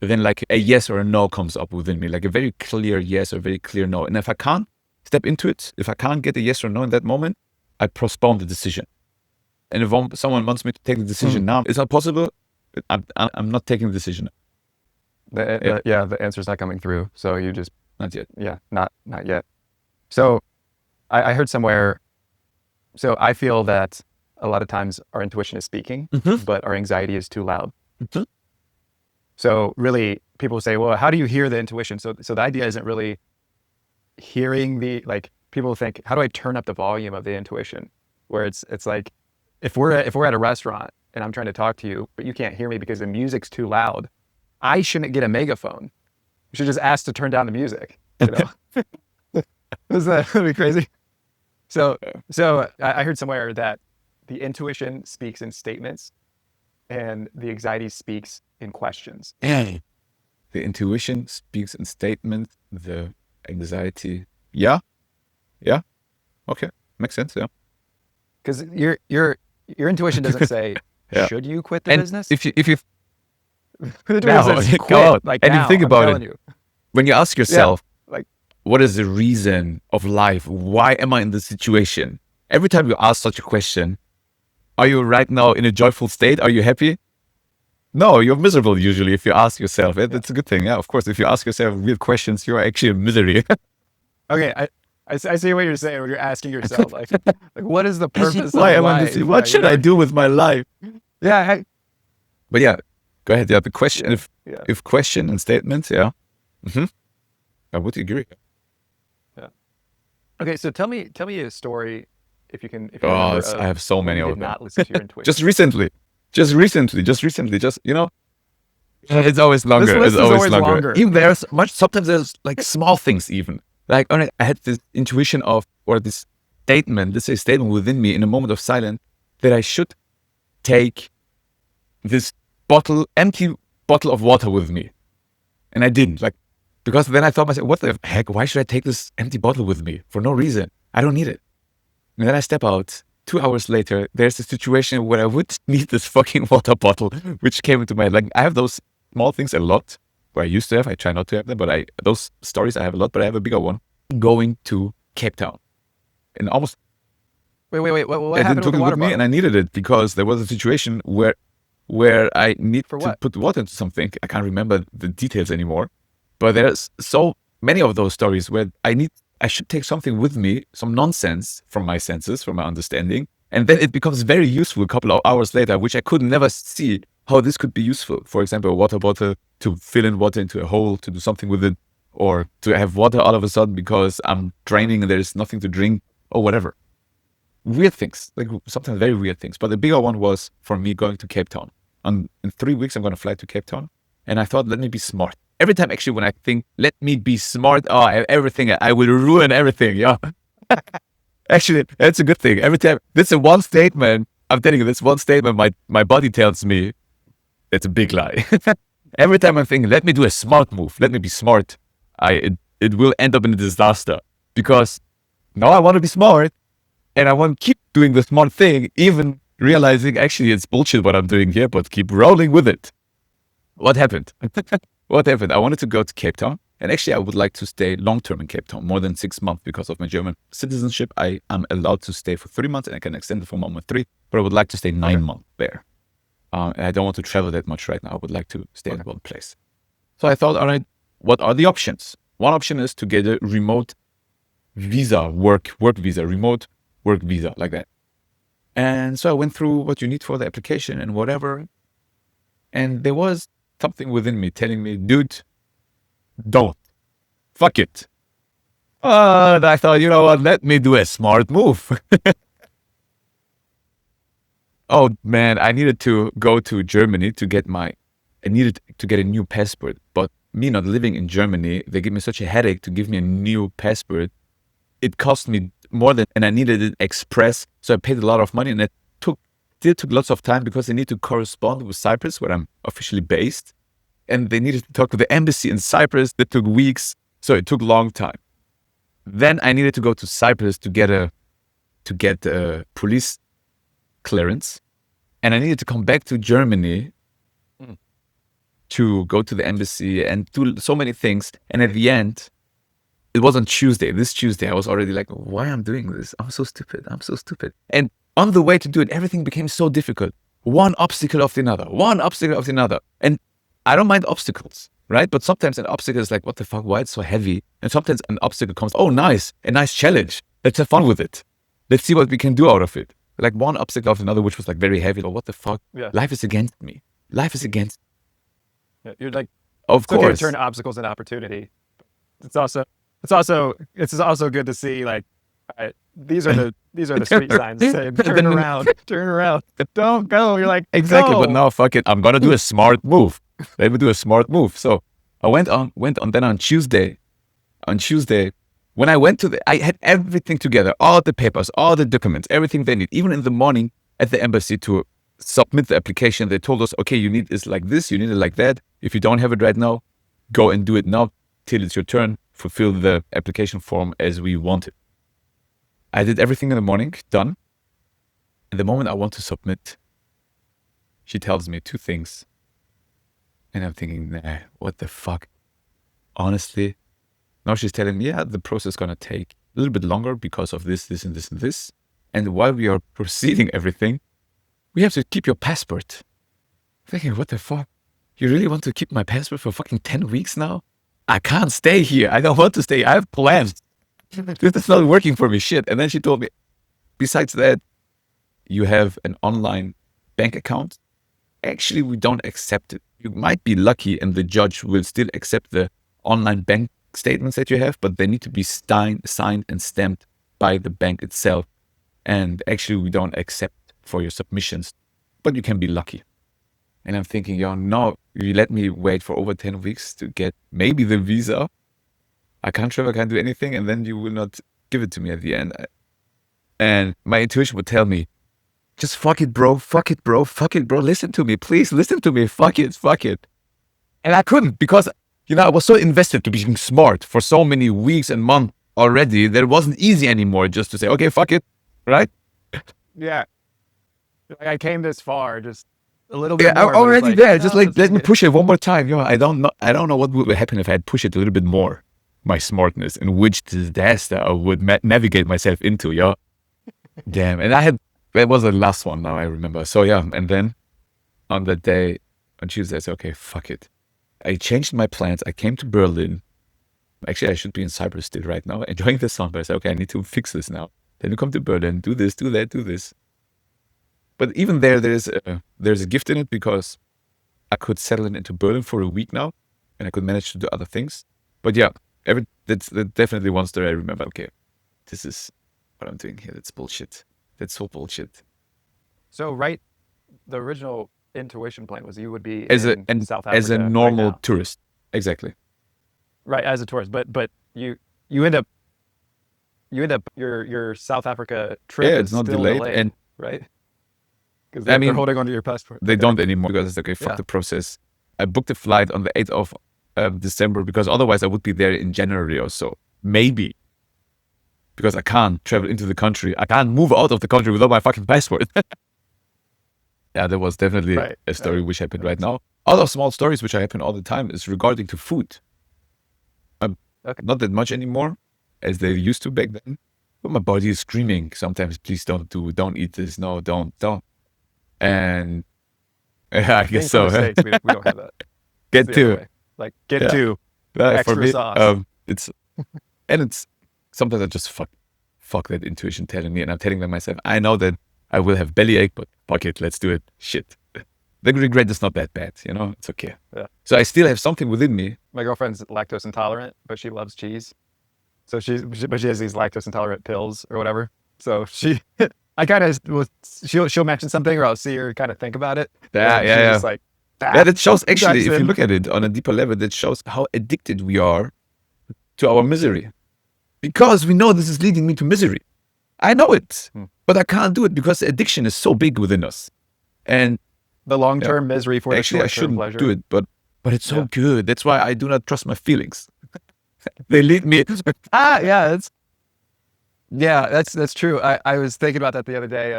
then like a yes or a no comes up within me, like a very clear yes or very clear no. And if I can't step into it, if I can't get a yes or no in that moment, I postpone the decision. And if someone wants me to take the decision now, it's not possible. I'm not taking the decision. The answer's not coming through. So you just not yet. Yeah, not yet. So I heard somewhere. So I feel that a lot of times our intuition is speaking, but our anxiety is too loud. So really, people say, "Well, how do you hear the intuition?" So the idea isn't really hearing people think, "How do I turn up the volume of the intuition?" Where it's like, if we're at a restaurant and I'm trying to talk to you, but you can't hear me because the music's too loud, I shouldn't get a megaphone. You should just ask to turn down the music. You know, isn't that be crazy? So I heard somewhere that the intuition speaks in statements, and the anxiety speaks in questions. The intuition speaks in statements. The anxiety, yeah, okay, makes sense, yeah. Because your intuition doesn't say, should you quit the business? If you the intuition says, quit, go out, like and now, you think I'm about telling it, you. when you ask yourself, like, what is the reason of life? Why am I in this situation? Every time you ask such a question, are you right now in a joyful state? Are you happy? No, you're miserable usually if you ask yourself. It's a good thing. Yeah, of course. If you ask yourself weird questions, you're actually in misery. okay, I see what you're saying when you're asking yourself, like what is the purpose Why of am I in life? this? What should I do with my life? Yeah, But yeah, go ahead. Yeah, the question, yeah. if question and statement, yeah. I would agree. Yeah. Okay, so tell me a story if you can, if you Oh, remember. I have so when many you of did them. not listen to your intuition. Just recently, you know, it's always longer. This list It's is always always longer. longer. Even there's much, sometimes there's like small things even. Like I had this intuition of, or this statement, let's say statement within me in a moment of silence that I should take this empty bottle of water with me. And I didn't, like, because then I thought myself, what the heck, why should I take this empty bottle with me? For no reason. I don't need it. And then I step out. 2 hours later, there's a situation where I would need this fucking water bottle, which came into my head. Like, I have those small things a lot, where I used to have. I try not to have them, but those stories I have a lot, but I have a bigger one. Going to Cape Town. And almost... Wait. What I happened didn't with took the it water with me, bottle? and I needed it because there was a situation where I need For to what? put water into something. I can't remember the details anymore. But there's so many of those stories where I should take something with me, some nonsense from my senses, from my understanding. And then it becomes very useful a couple of hours later, which I could never see how this could be useful. For example, a water bottle to fill in water into a hole, to do something with it, or to have water all of a sudden because I'm draining and there's nothing to drink or whatever. Weird things, like sometimes very weird things. But the bigger one was for me going to Cape Town. In 3 weeks, I'm going to fly to Cape Town. And I thought, let me be smart. Every time, actually, when I think, let me be smart, oh, everything, I will ruin everything. Yeah. Actually, that's a good thing. Every time, this is one statement, I'm telling you, this one statement, my body tells me, it's a big lie. Every time I'm thinking, let me do a smart move, let me be smart, it will end up in a disaster. Because now I want to be smart, and I want to keep doing the smart thing, even realizing actually it's bullshit what I'm doing here, but keep rolling with it. What happened? What happened? I wanted to go to Cape Town. And actually, I would like to stay long-term in Cape Town, more than 6 months because of my German citizenship. I am allowed to stay for 3 months and I can extend it for 1 month 3, but I would like to stay 9 months there. And I don't want to travel that much right now. I would like to stay in one place. So I thought, all right, what are the options? One option is to get a remote visa, work visa, remote work visa, like that. And so I went through what you need for the application and whatever. And there was something within me telling me, dude, don't. Fuck it. And I thought, you know what? Let me do a smart move. Oh, man, I needed to go to Germany to get I needed to get a new passport. But me not living in Germany, they gave me such a headache to give me a new passport. It cost me more than, and I needed it express. So I paid a lot of money, and it still took lots of time because they need to correspond with Cyprus, where I'm officially based. And they needed to talk to the embassy in Cyprus. That took weeks. So it took a long time. Then I needed to go to Cyprus to get a police clearance. And I needed to come back to Germany to go to the embassy and do so many things. And at the end, it was on Tuesday. This Tuesday, I was already like, why am I doing this? I'm so stupid. And on the way to do it, everything became so difficult. One obstacle after another. And I don't mind obstacles, right? But sometimes an obstacle is like, what the fuck? Why it's so heavy? And sometimes an obstacle comes, oh, nice, a nice challenge. Let's have fun with it. Let's see what we can do out of it. Like one obstacle after another, which was like very heavy. Like, what the fuck? Yeah. Life is against me. Yeah, you're like, of it's okay course. to turn obstacles into opportunity. It's also good to see like these are the street signs saying turn around, don't go. You're like, exactly, go. but now fuck it, I'm gonna do a smart move. Let me do a smart move. So I went on. Then on Tuesday, when I went I had everything together, all the papers, all the documents, everything they need. Even in the morning at the embassy to submit the application, they told us, okay, you need this like this, you need it like that. If you don't have it right now, go and do it now till it's your turn. Fulfill the application form as we want it. I did everything in the morning, done. And the moment I want to submit, she tells me 2 things. And I'm thinking, nah, what the fuck? honestly, now she's telling me, yeah, the process is going to take a little bit longer because of this, this, and this, and this. And while we are proceeding everything, we have to keep your passport. Thinking, what the fuck? You really want to keep my passport for fucking 10 weeks now? I can't stay here. I don't want to stay. I have plans. This is not working for me. Shit. And then she told me, besides that, you have an online bank account. Actually, we don't accept it. You might be lucky and the judge will still accept the online bank statements that you have, but they need to be signed and stamped by the bank itself. And actually, we don't accept for your submissions, but you can be lucky. And I'm thinking, yo, no, you let me wait for over 10 weeks to get maybe the visa. I can't travel, I can't do anything, and then you will not give it to me at the end. And my intuition would tell me, just fuck it, bro. Fuck it, bro. Fuck it, bro. Listen to me. Please listen to me. Fuck it. Fuck it. And I couldn't because, I was so invested to being smart for so many weeks and months already that it wasn't easy anymore just to say, okay, fuck it. Right? Yeah. Like I came this far, just a little bit Yeah, more. I'm already there. Just let's let me get- push it one more time. I don't know what would happen if I had pushed it a little bit more. My smartness and which disaster I would navigate myself into. Damn. And that was the last one now I remember. So and then on that day, on Tuesday, I said, okay, fuck it. I changed my plans. I came to Berlin. Actually, I should be in Cyprus still right now, enjoying the sun, but I said, okay, I need to fix this now. Then you come to Berlin, do this, do that, do this. But even there's a gift in it because I could settle into Berlin for a week now and I could manage to do other things. But that's definitely one story I remember. Okay, this is what I'm doing here. That's bullshit. That's so bullshit. So, the original intuition plan was you would be As in South Africa as a right normal now. tourist. Exactly. Right, as a tourist, but you end up your South Africa trip Yeah, is it's not still delayed. delayed, And right? Because I they're mean, holding onto your passport. they Okay. don't anymore because it's okay, fuck Yeah. the process. I booked a flight on the 8th of December because otherwise I would be there in January or so. Maybe. Because I can't travel into the country. I can't move out of the country without my fucking passport. Yeah, there was definitely Right, a story right. which happened right now. Other small stories which happen all the time is regarding to food. Okay. Not that much anymore as they used to back then. But my body is screaming sometimes, please don't eat this. No, don't. And I Being guess from so. the States, we don't have that. Get It's the other to way. Like get Yeah. to for extra me, sauce. it's sometimes I just fuck that intuition telling me, and I'm telling myself, I know that I will have bellyache, but fuck it, let's do it. Shit. The regret is not that bad, it's okay. Yeah. So I still have something within me. My girlfriend's lactose intolerant, but she loves cheese. So she has these lactose intolerant pills or whatever. So I kind of she'll mention something or I'll see her kind of think about it. Yeah, and yeah, she's yeah. just like, Yeah, that shows actually, if you Jackson. look at it on a deeper level, that shows how addicted we are to our misery. Because we know this is leading me to misery. I know it, but I can't do it because the addiction is so big within us. And the long-term misery for actually, the I short-term shouldn't pleasure. do it, but it's so Yeah. good. That's why I do not trust my feelings. They lead me. That's true. I was thinking about that the other day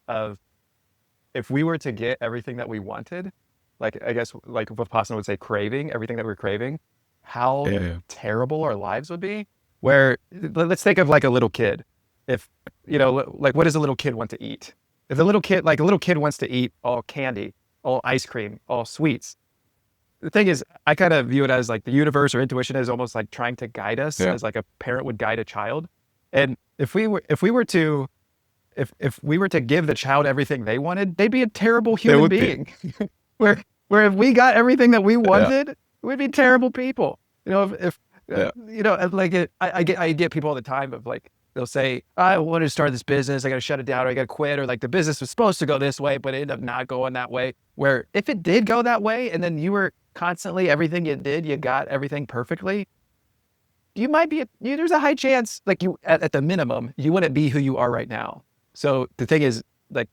of if we were to get everything that we wanted, like I guess like Vipassana would say craving, everything that we're craving, how Yeah. terrible our lives would be. Where let's think of like a little kid. If like what does a little kid want to eat? If a little kid wants to eat all candy, all ice cream, all sweets. The thing is, I kind of view it as like the universe or intuition is almost like trying to guide us Yeah. as like a parent would guide a child. And if we were to give the child everything they wanted, they'd be a terrible human would be. being. where if we got everything that we wanted, we'd be terrible people. I get people all the time of like, they'll say, I want to start this business, I got to shut it down, or I got to quit, or like the business was supposed to go this way, but it ended up not going that way. Where if it did go that way, and then you were constantly, everything you did, you got everything perfectly, you might be, there's a high chance, like you, at the minimum, you wouldn't be who you are right now. So the thing is, like,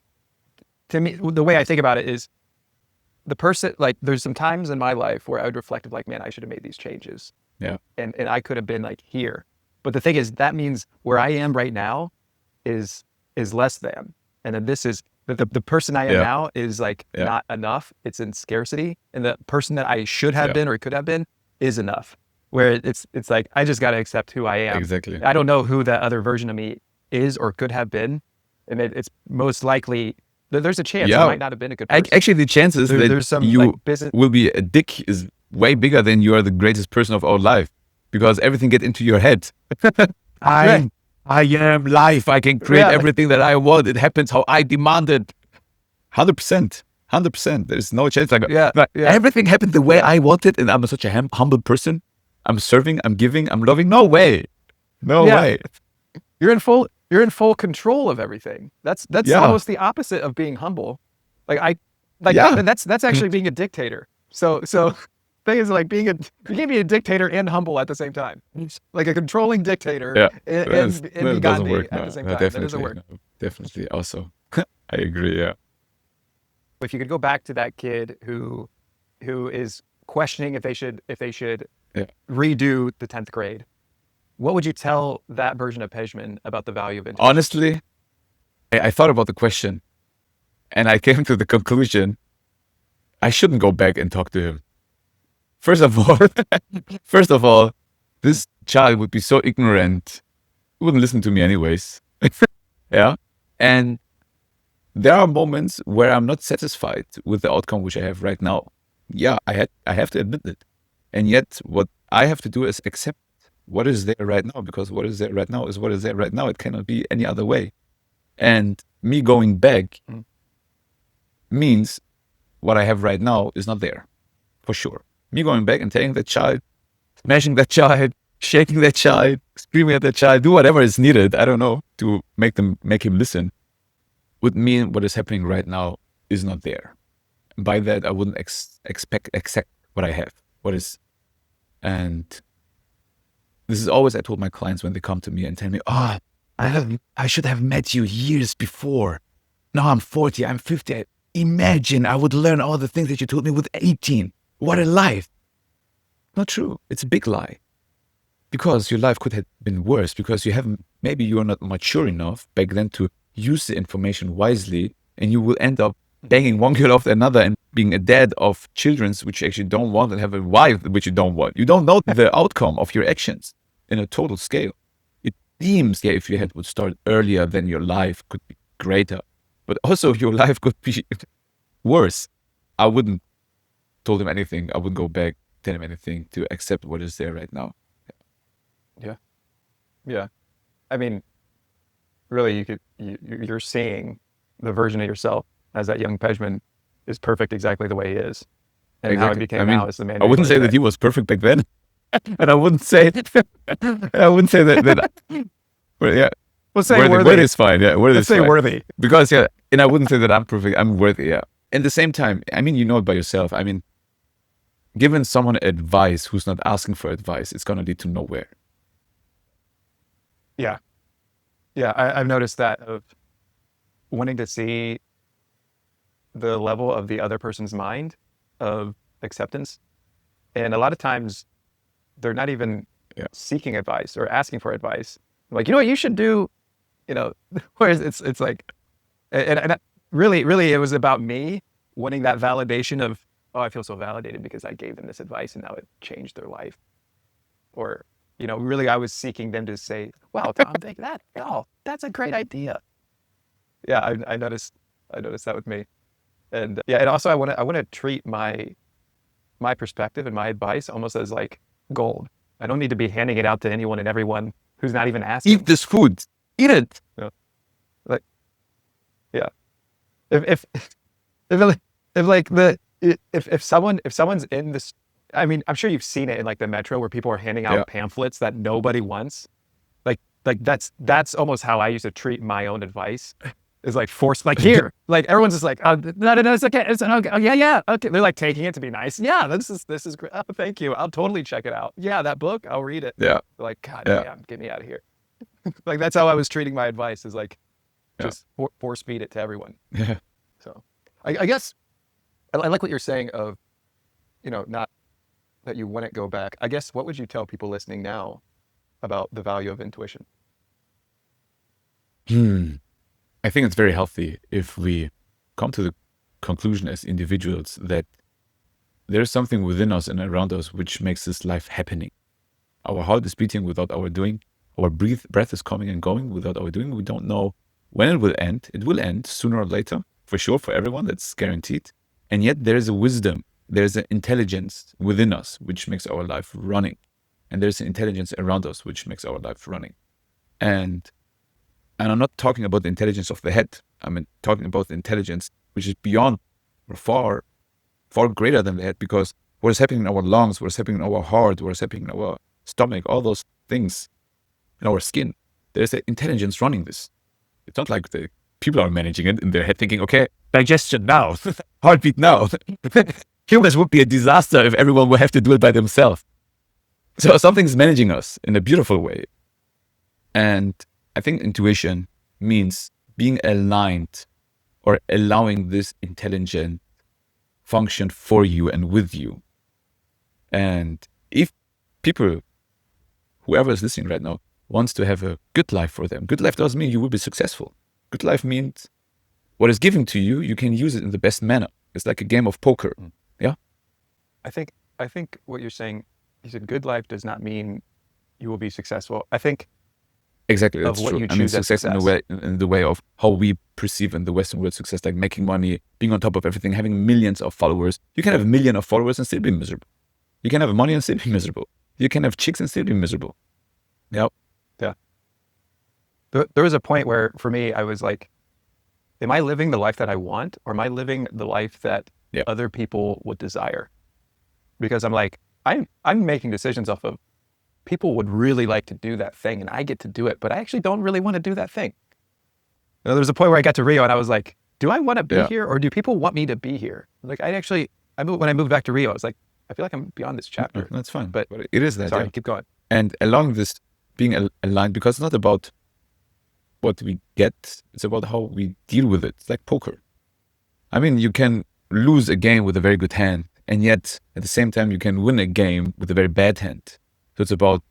to me, the way I think about it is the person, like, there's some times in my life where I would reflect of like, man, I should have made these changes. Yeah. And I could have been like here. But the thing is, that means where I am right now is less than. And then this is, the person I am now is like not enough. It's in scarcity. And the person that I should have been or could have been is enough. where it's like, I just got to accept who I am. Exactly. I don't know who that other version of me is or could have been. And it's most likely, there's a chance it Yeah. might not have been a good person. Actually, the chances that there's some you like business. will be a dick is way bigger than you are the greatest person of our life, because everything gets into your head. I am life. I can create everything that I want. It happens how I demanded. 100%. 100%. There's no chance. Like, everything happened the way I wanted, and I'm such a humble person. I'm serving, I'm giving, I'm loving. No way. No way. You're in full control of everything. That's almost the opposite of being humble. And that's actually being a dictator. So thing is, like, you can't be a dictator and humble at the same time. Like a controlling dictator and be Gandhi at the same time. That doesn't work. No, definitely. Also, I agree. Yeah. If you could go back to that kid who is questioning if they should redo the 10th grade, what would you tell that version of Pegman about the value of intuition? Honestly, I thought about the question, and I came to the conclusion I shouldn't go back and talk to him. First of all, this child would be so ignorant, he wouldn't listen to me anyways. Yeah. And there are moments where I'm not satisfied with the outcome which I have right now. Yeah, I have to admit it. And yet what I have to do is accept what is there right now, because what is there right now is what is there right now. It cannot be any other way. And me going back means what I have right now is not there, for sure. Me going back and taking that child, smashing that child, shaking that child, screaming at that child, do whatever is needed, I don't know, to make him listen, would mean what is happening right now is not there. By that, I wouldn't accept what I have, what is. And this is always, I told my clients when they come to me and tell me, I should have met you years before. Now I'm 40, I'm 50. Imagine I would learn all the things that you told me with 18. What a life. Not true. It's a big lie. Because your life could have been worse, because maybe you're not mature enough back then to use the information wisely, and you will end up banging one girl after another and being a dad of children which you actually don't want, and have a wife which you don't want. You don't know the outcome of your actions in a total scale. It seems, if your head would start earlier, then your life could be greater. But also your life could be worse. I wouldn't told him anything. I wouldn't go back, tell him anything, to accept what is there right now. Yeah. I mean, really, you're seeing the version of yourself as that young Pegman is perfect exactly the way he is. And how he became now is the man. I wouldn't say that he was perfect back then. And I wouldn't say that. Well, yeah. We'll say worthy. Worthy is fine. Yeah, worthy. Let's say worthy. Because and I wouldn't say that I'm perfect. I'm worthy. Yeah. At the same time, you know it by yourself. Giving someone advice who's not asking for advice, it's gonna lead to nowhere. Yeah. I've noticed that, of wanting to see the level of the other person's mind of acceptance, and a lot of times they're not even seeking advice or asking for advice. Like, you know what you should do, whereas it's like, and really it was about me wanting that validation of, I feel so validated because I gave them this advice and now it changed their life. Or, really I was seeking them to say, wow, Tom, think that, that's a great idea. Yeah, I noticed that with me. And and also I want to treat my perspective and my advice almost as like gold. I don't need to be handing it out to anyone and everyone who's not even asking. Eat this food. Eat it. If someone's in this, I'm sure you've seen it in like the metro where people are handing out pamphlets that nobody wants. Like that's almost how I used to treat my own advice. Is like forced, like, here, like everyone's just like, no, it's okay, it's okay, okay. They're like taking it to be nice. Yeah, this is great. Oh, thank you. I'll totally check it out. Yeah, that book, I'll read it. Yeah. They're like, God damn, get me out of here. Like that's how I was treating my advice, is like just force feed it to everyone. Yeah. So I guess I like what you're saying of, not that you wouldn't go back. I guess what would you tell people listening now about the value of intuition? I think it's very healthy if we come to the conclusion as individuals that there's something within us and around us which makes this life happening. Our heart is beating without our doing. Our breath is coming and going without our doing. We don't know when it will end. It will end sooner or later, for sure, for everyone. That's guaranteed. And yet there is a wisdom, there's an intelligence within us, which makes our life running. And there's an intelligence around us, which makes our life running. And I'm not talking about the intelligence of the head. I'm talking about the intelligence which is beyond or far, far greater than the head, because what is happening in our lungs, what is happening in our heart, what is happening in our stomach, all those things in our skin, there's an intelligence running this. It's not like the people are managing it in their head thinking, okay, digestion now, heartbeat now. Humans would be a disaster if everyone would have to do it by themselves. So something's managing us in a beautiful way. And I think intuition means being aligned or allowing this intelligent function for you and with you. And if people, whoever is listening right now, wants to have a good life for them, good life doesn't mean you will be successful. Good life means what is given to you, you can use it in the best manner. It's like a game of poker. Yeah. I think what you're saying, you said good life does not mean you will be successful. I think exactly, of that's what true. you I mean, choose as success in the way of how we perceive in the Western world success, like making money, being on top of everything, having millions of followers. You can have a million of followers and still be miserable. You can have money and still be miserable. You can have chicks and still be miserable. Yep. Yeah. There was a point where, for me, I was like, am I living the life that I want, or am I living the life that other people would desire? Because I'm like, I'm making decisions off of people would really like to do that thing, and I get to do it, but I actually don't really want to do that thing. There was a point where I got to Rio and I was like, do I want to be here, or do people want me to be here? Like, when I moved back to Rio, I was like, I feel like I'm beyond this chapter. That's fine. But it is that. Sorry, keep going. And along this being aligned, because it's not about what we get, it's about how we deal with it. It's like poker. I mean, you can lose a game with a very good hand, and yet at the same time, you can win a game with a very bad hand. So it's about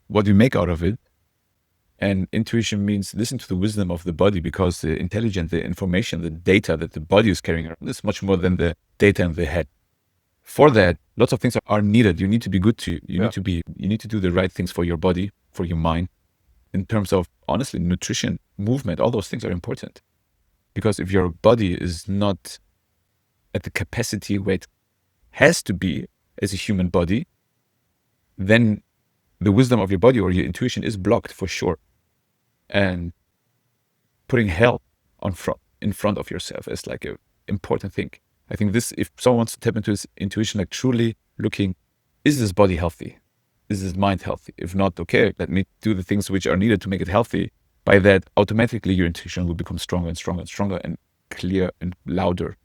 what you make out of it. And intuition means listen to the wisdom of the body, because the intelligence, the information, the data that the body is carrying around is much more than the data in the head. For that, lots of things are needed. You need to be good to you. You need to do the right things for your body, for your mind. In terms of, honestly, nutrition, movement, all those things are important. Because if your body is not at the capacity where it has to be as a human body, then the wisdom of your body or your intuition is blocked for sure. And putting hell in front of yourself is like an important thing. I think this, if someone wants to tap into his intuition, like truly looking, is this body healthy? Is this mind healthy? If not, okay, let me do the things which are needed to make it healthy. By that, automatically your intuition will become stronger and stronger and stronger and clear and louder.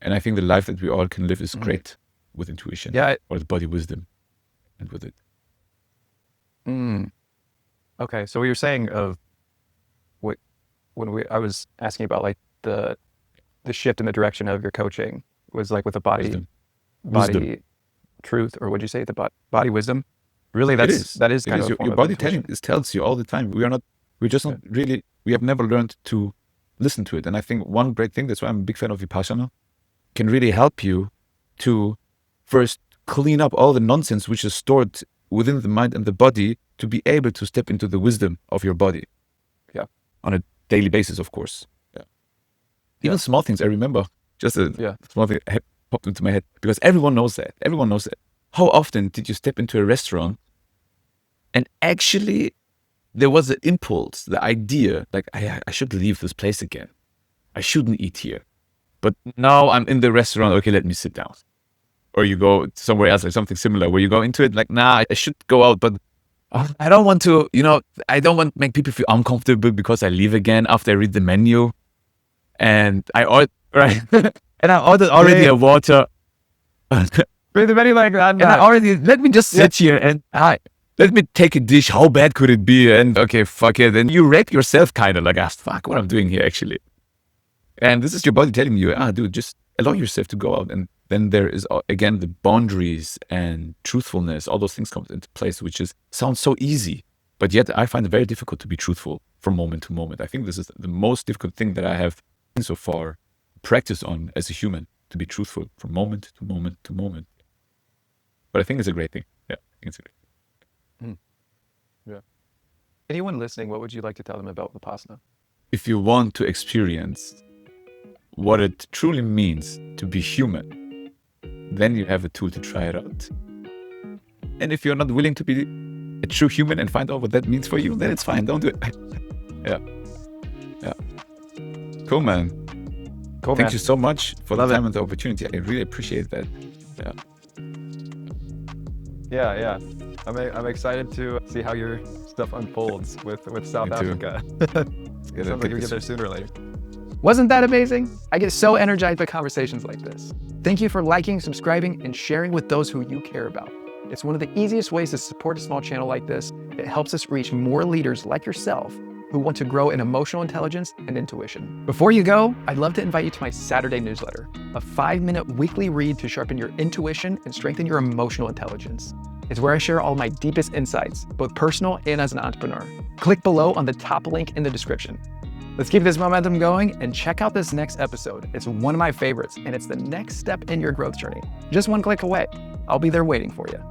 And I think the life that we all can live is great with intuition, or with body wisdom and with it. Okay, so what you're saying of I was asking about like the shift in the direction of your coaching was like with the body truth, or would you say the body wisdom? Really, that is kind of your body tells you all the time. We have never learned to listen to it. And I think one great thing, that's why I'm a big fan of Vipassana, can really help you to first clean up all the nonsense which is stored within the mind and the body, to be able to step into the wisdom of your body. Yeah. On a daily basis, of course. Yeah. Even small things, I remember just a small thing popped into my head, because everyone knows that. Everyone knows that. How often did you step into a restaurant and actually there was an impulse, the idea, like, I should leave this place again. I shouldn't eat here. But now I'm in the restaurant, okay, let me sit down. Or you go somewhere else, like something similar, where you go into it like, nah, I should go out, but I don't want to, I don't want to make people feel uncomfortable because I leave again after I read the menu. And I ordered already a water. Read the menu like that. And I already, let me just sit here and let me take a dish. How bad could it be? And okay, fuck it. And you wreck yourself kind of like, fuck what I'm doing here actually. And this is your body telling you, dude, just allow yourself to go out. And then there is, again, the boundaries and truthfulness, all those things come into place, which sounds so easy. But yet I find it very difficult to be truthful from moment to moment. I think this is the most difficult thing that I have so far practiced on as a human, to be truthful from moment to moment to moment. But I think it's a great thing. Yeah. Insecurity. Yeah. Anyone listening, what would you like to tell them about Vipassana? If you want to experience what it truly means to be human, then you have a tool to try it out. And if you're not willing to be a true human and find out what that means for you, then it's fine. Don't do it. Yeah. Cool, man. Cool, Thank man. you so much for Love the it. time and the opportunity. I really appreciate that. Yeah. I'm excited to see how your stuff unfolds with South Me too. Africa. Yeah, Sounds like you'll get there sooner or later. Wasn't that amazing? I get so energized by conversations like this. Thank you for liking, subscribing, and sharing with those who you care about. It's one of the easiest ways to support a small channel like this. It helps us reach more leaders like yourself who want to grow in emotional intelligence and intuition. Before you go, I'd love to invite you to my Saturday newsletter, a 5-minute weekly read to sharpen your intuition and strengthen your emotional intelligence. It's where I share all my deepest insights, both personal and as an entrepreneur. Click below on the top link in the description. Let's keep this momentum going and check out this next episode. It's one of my favorites, and it's the next step in your growth journey. Just one click away. I'll be there waiting for you.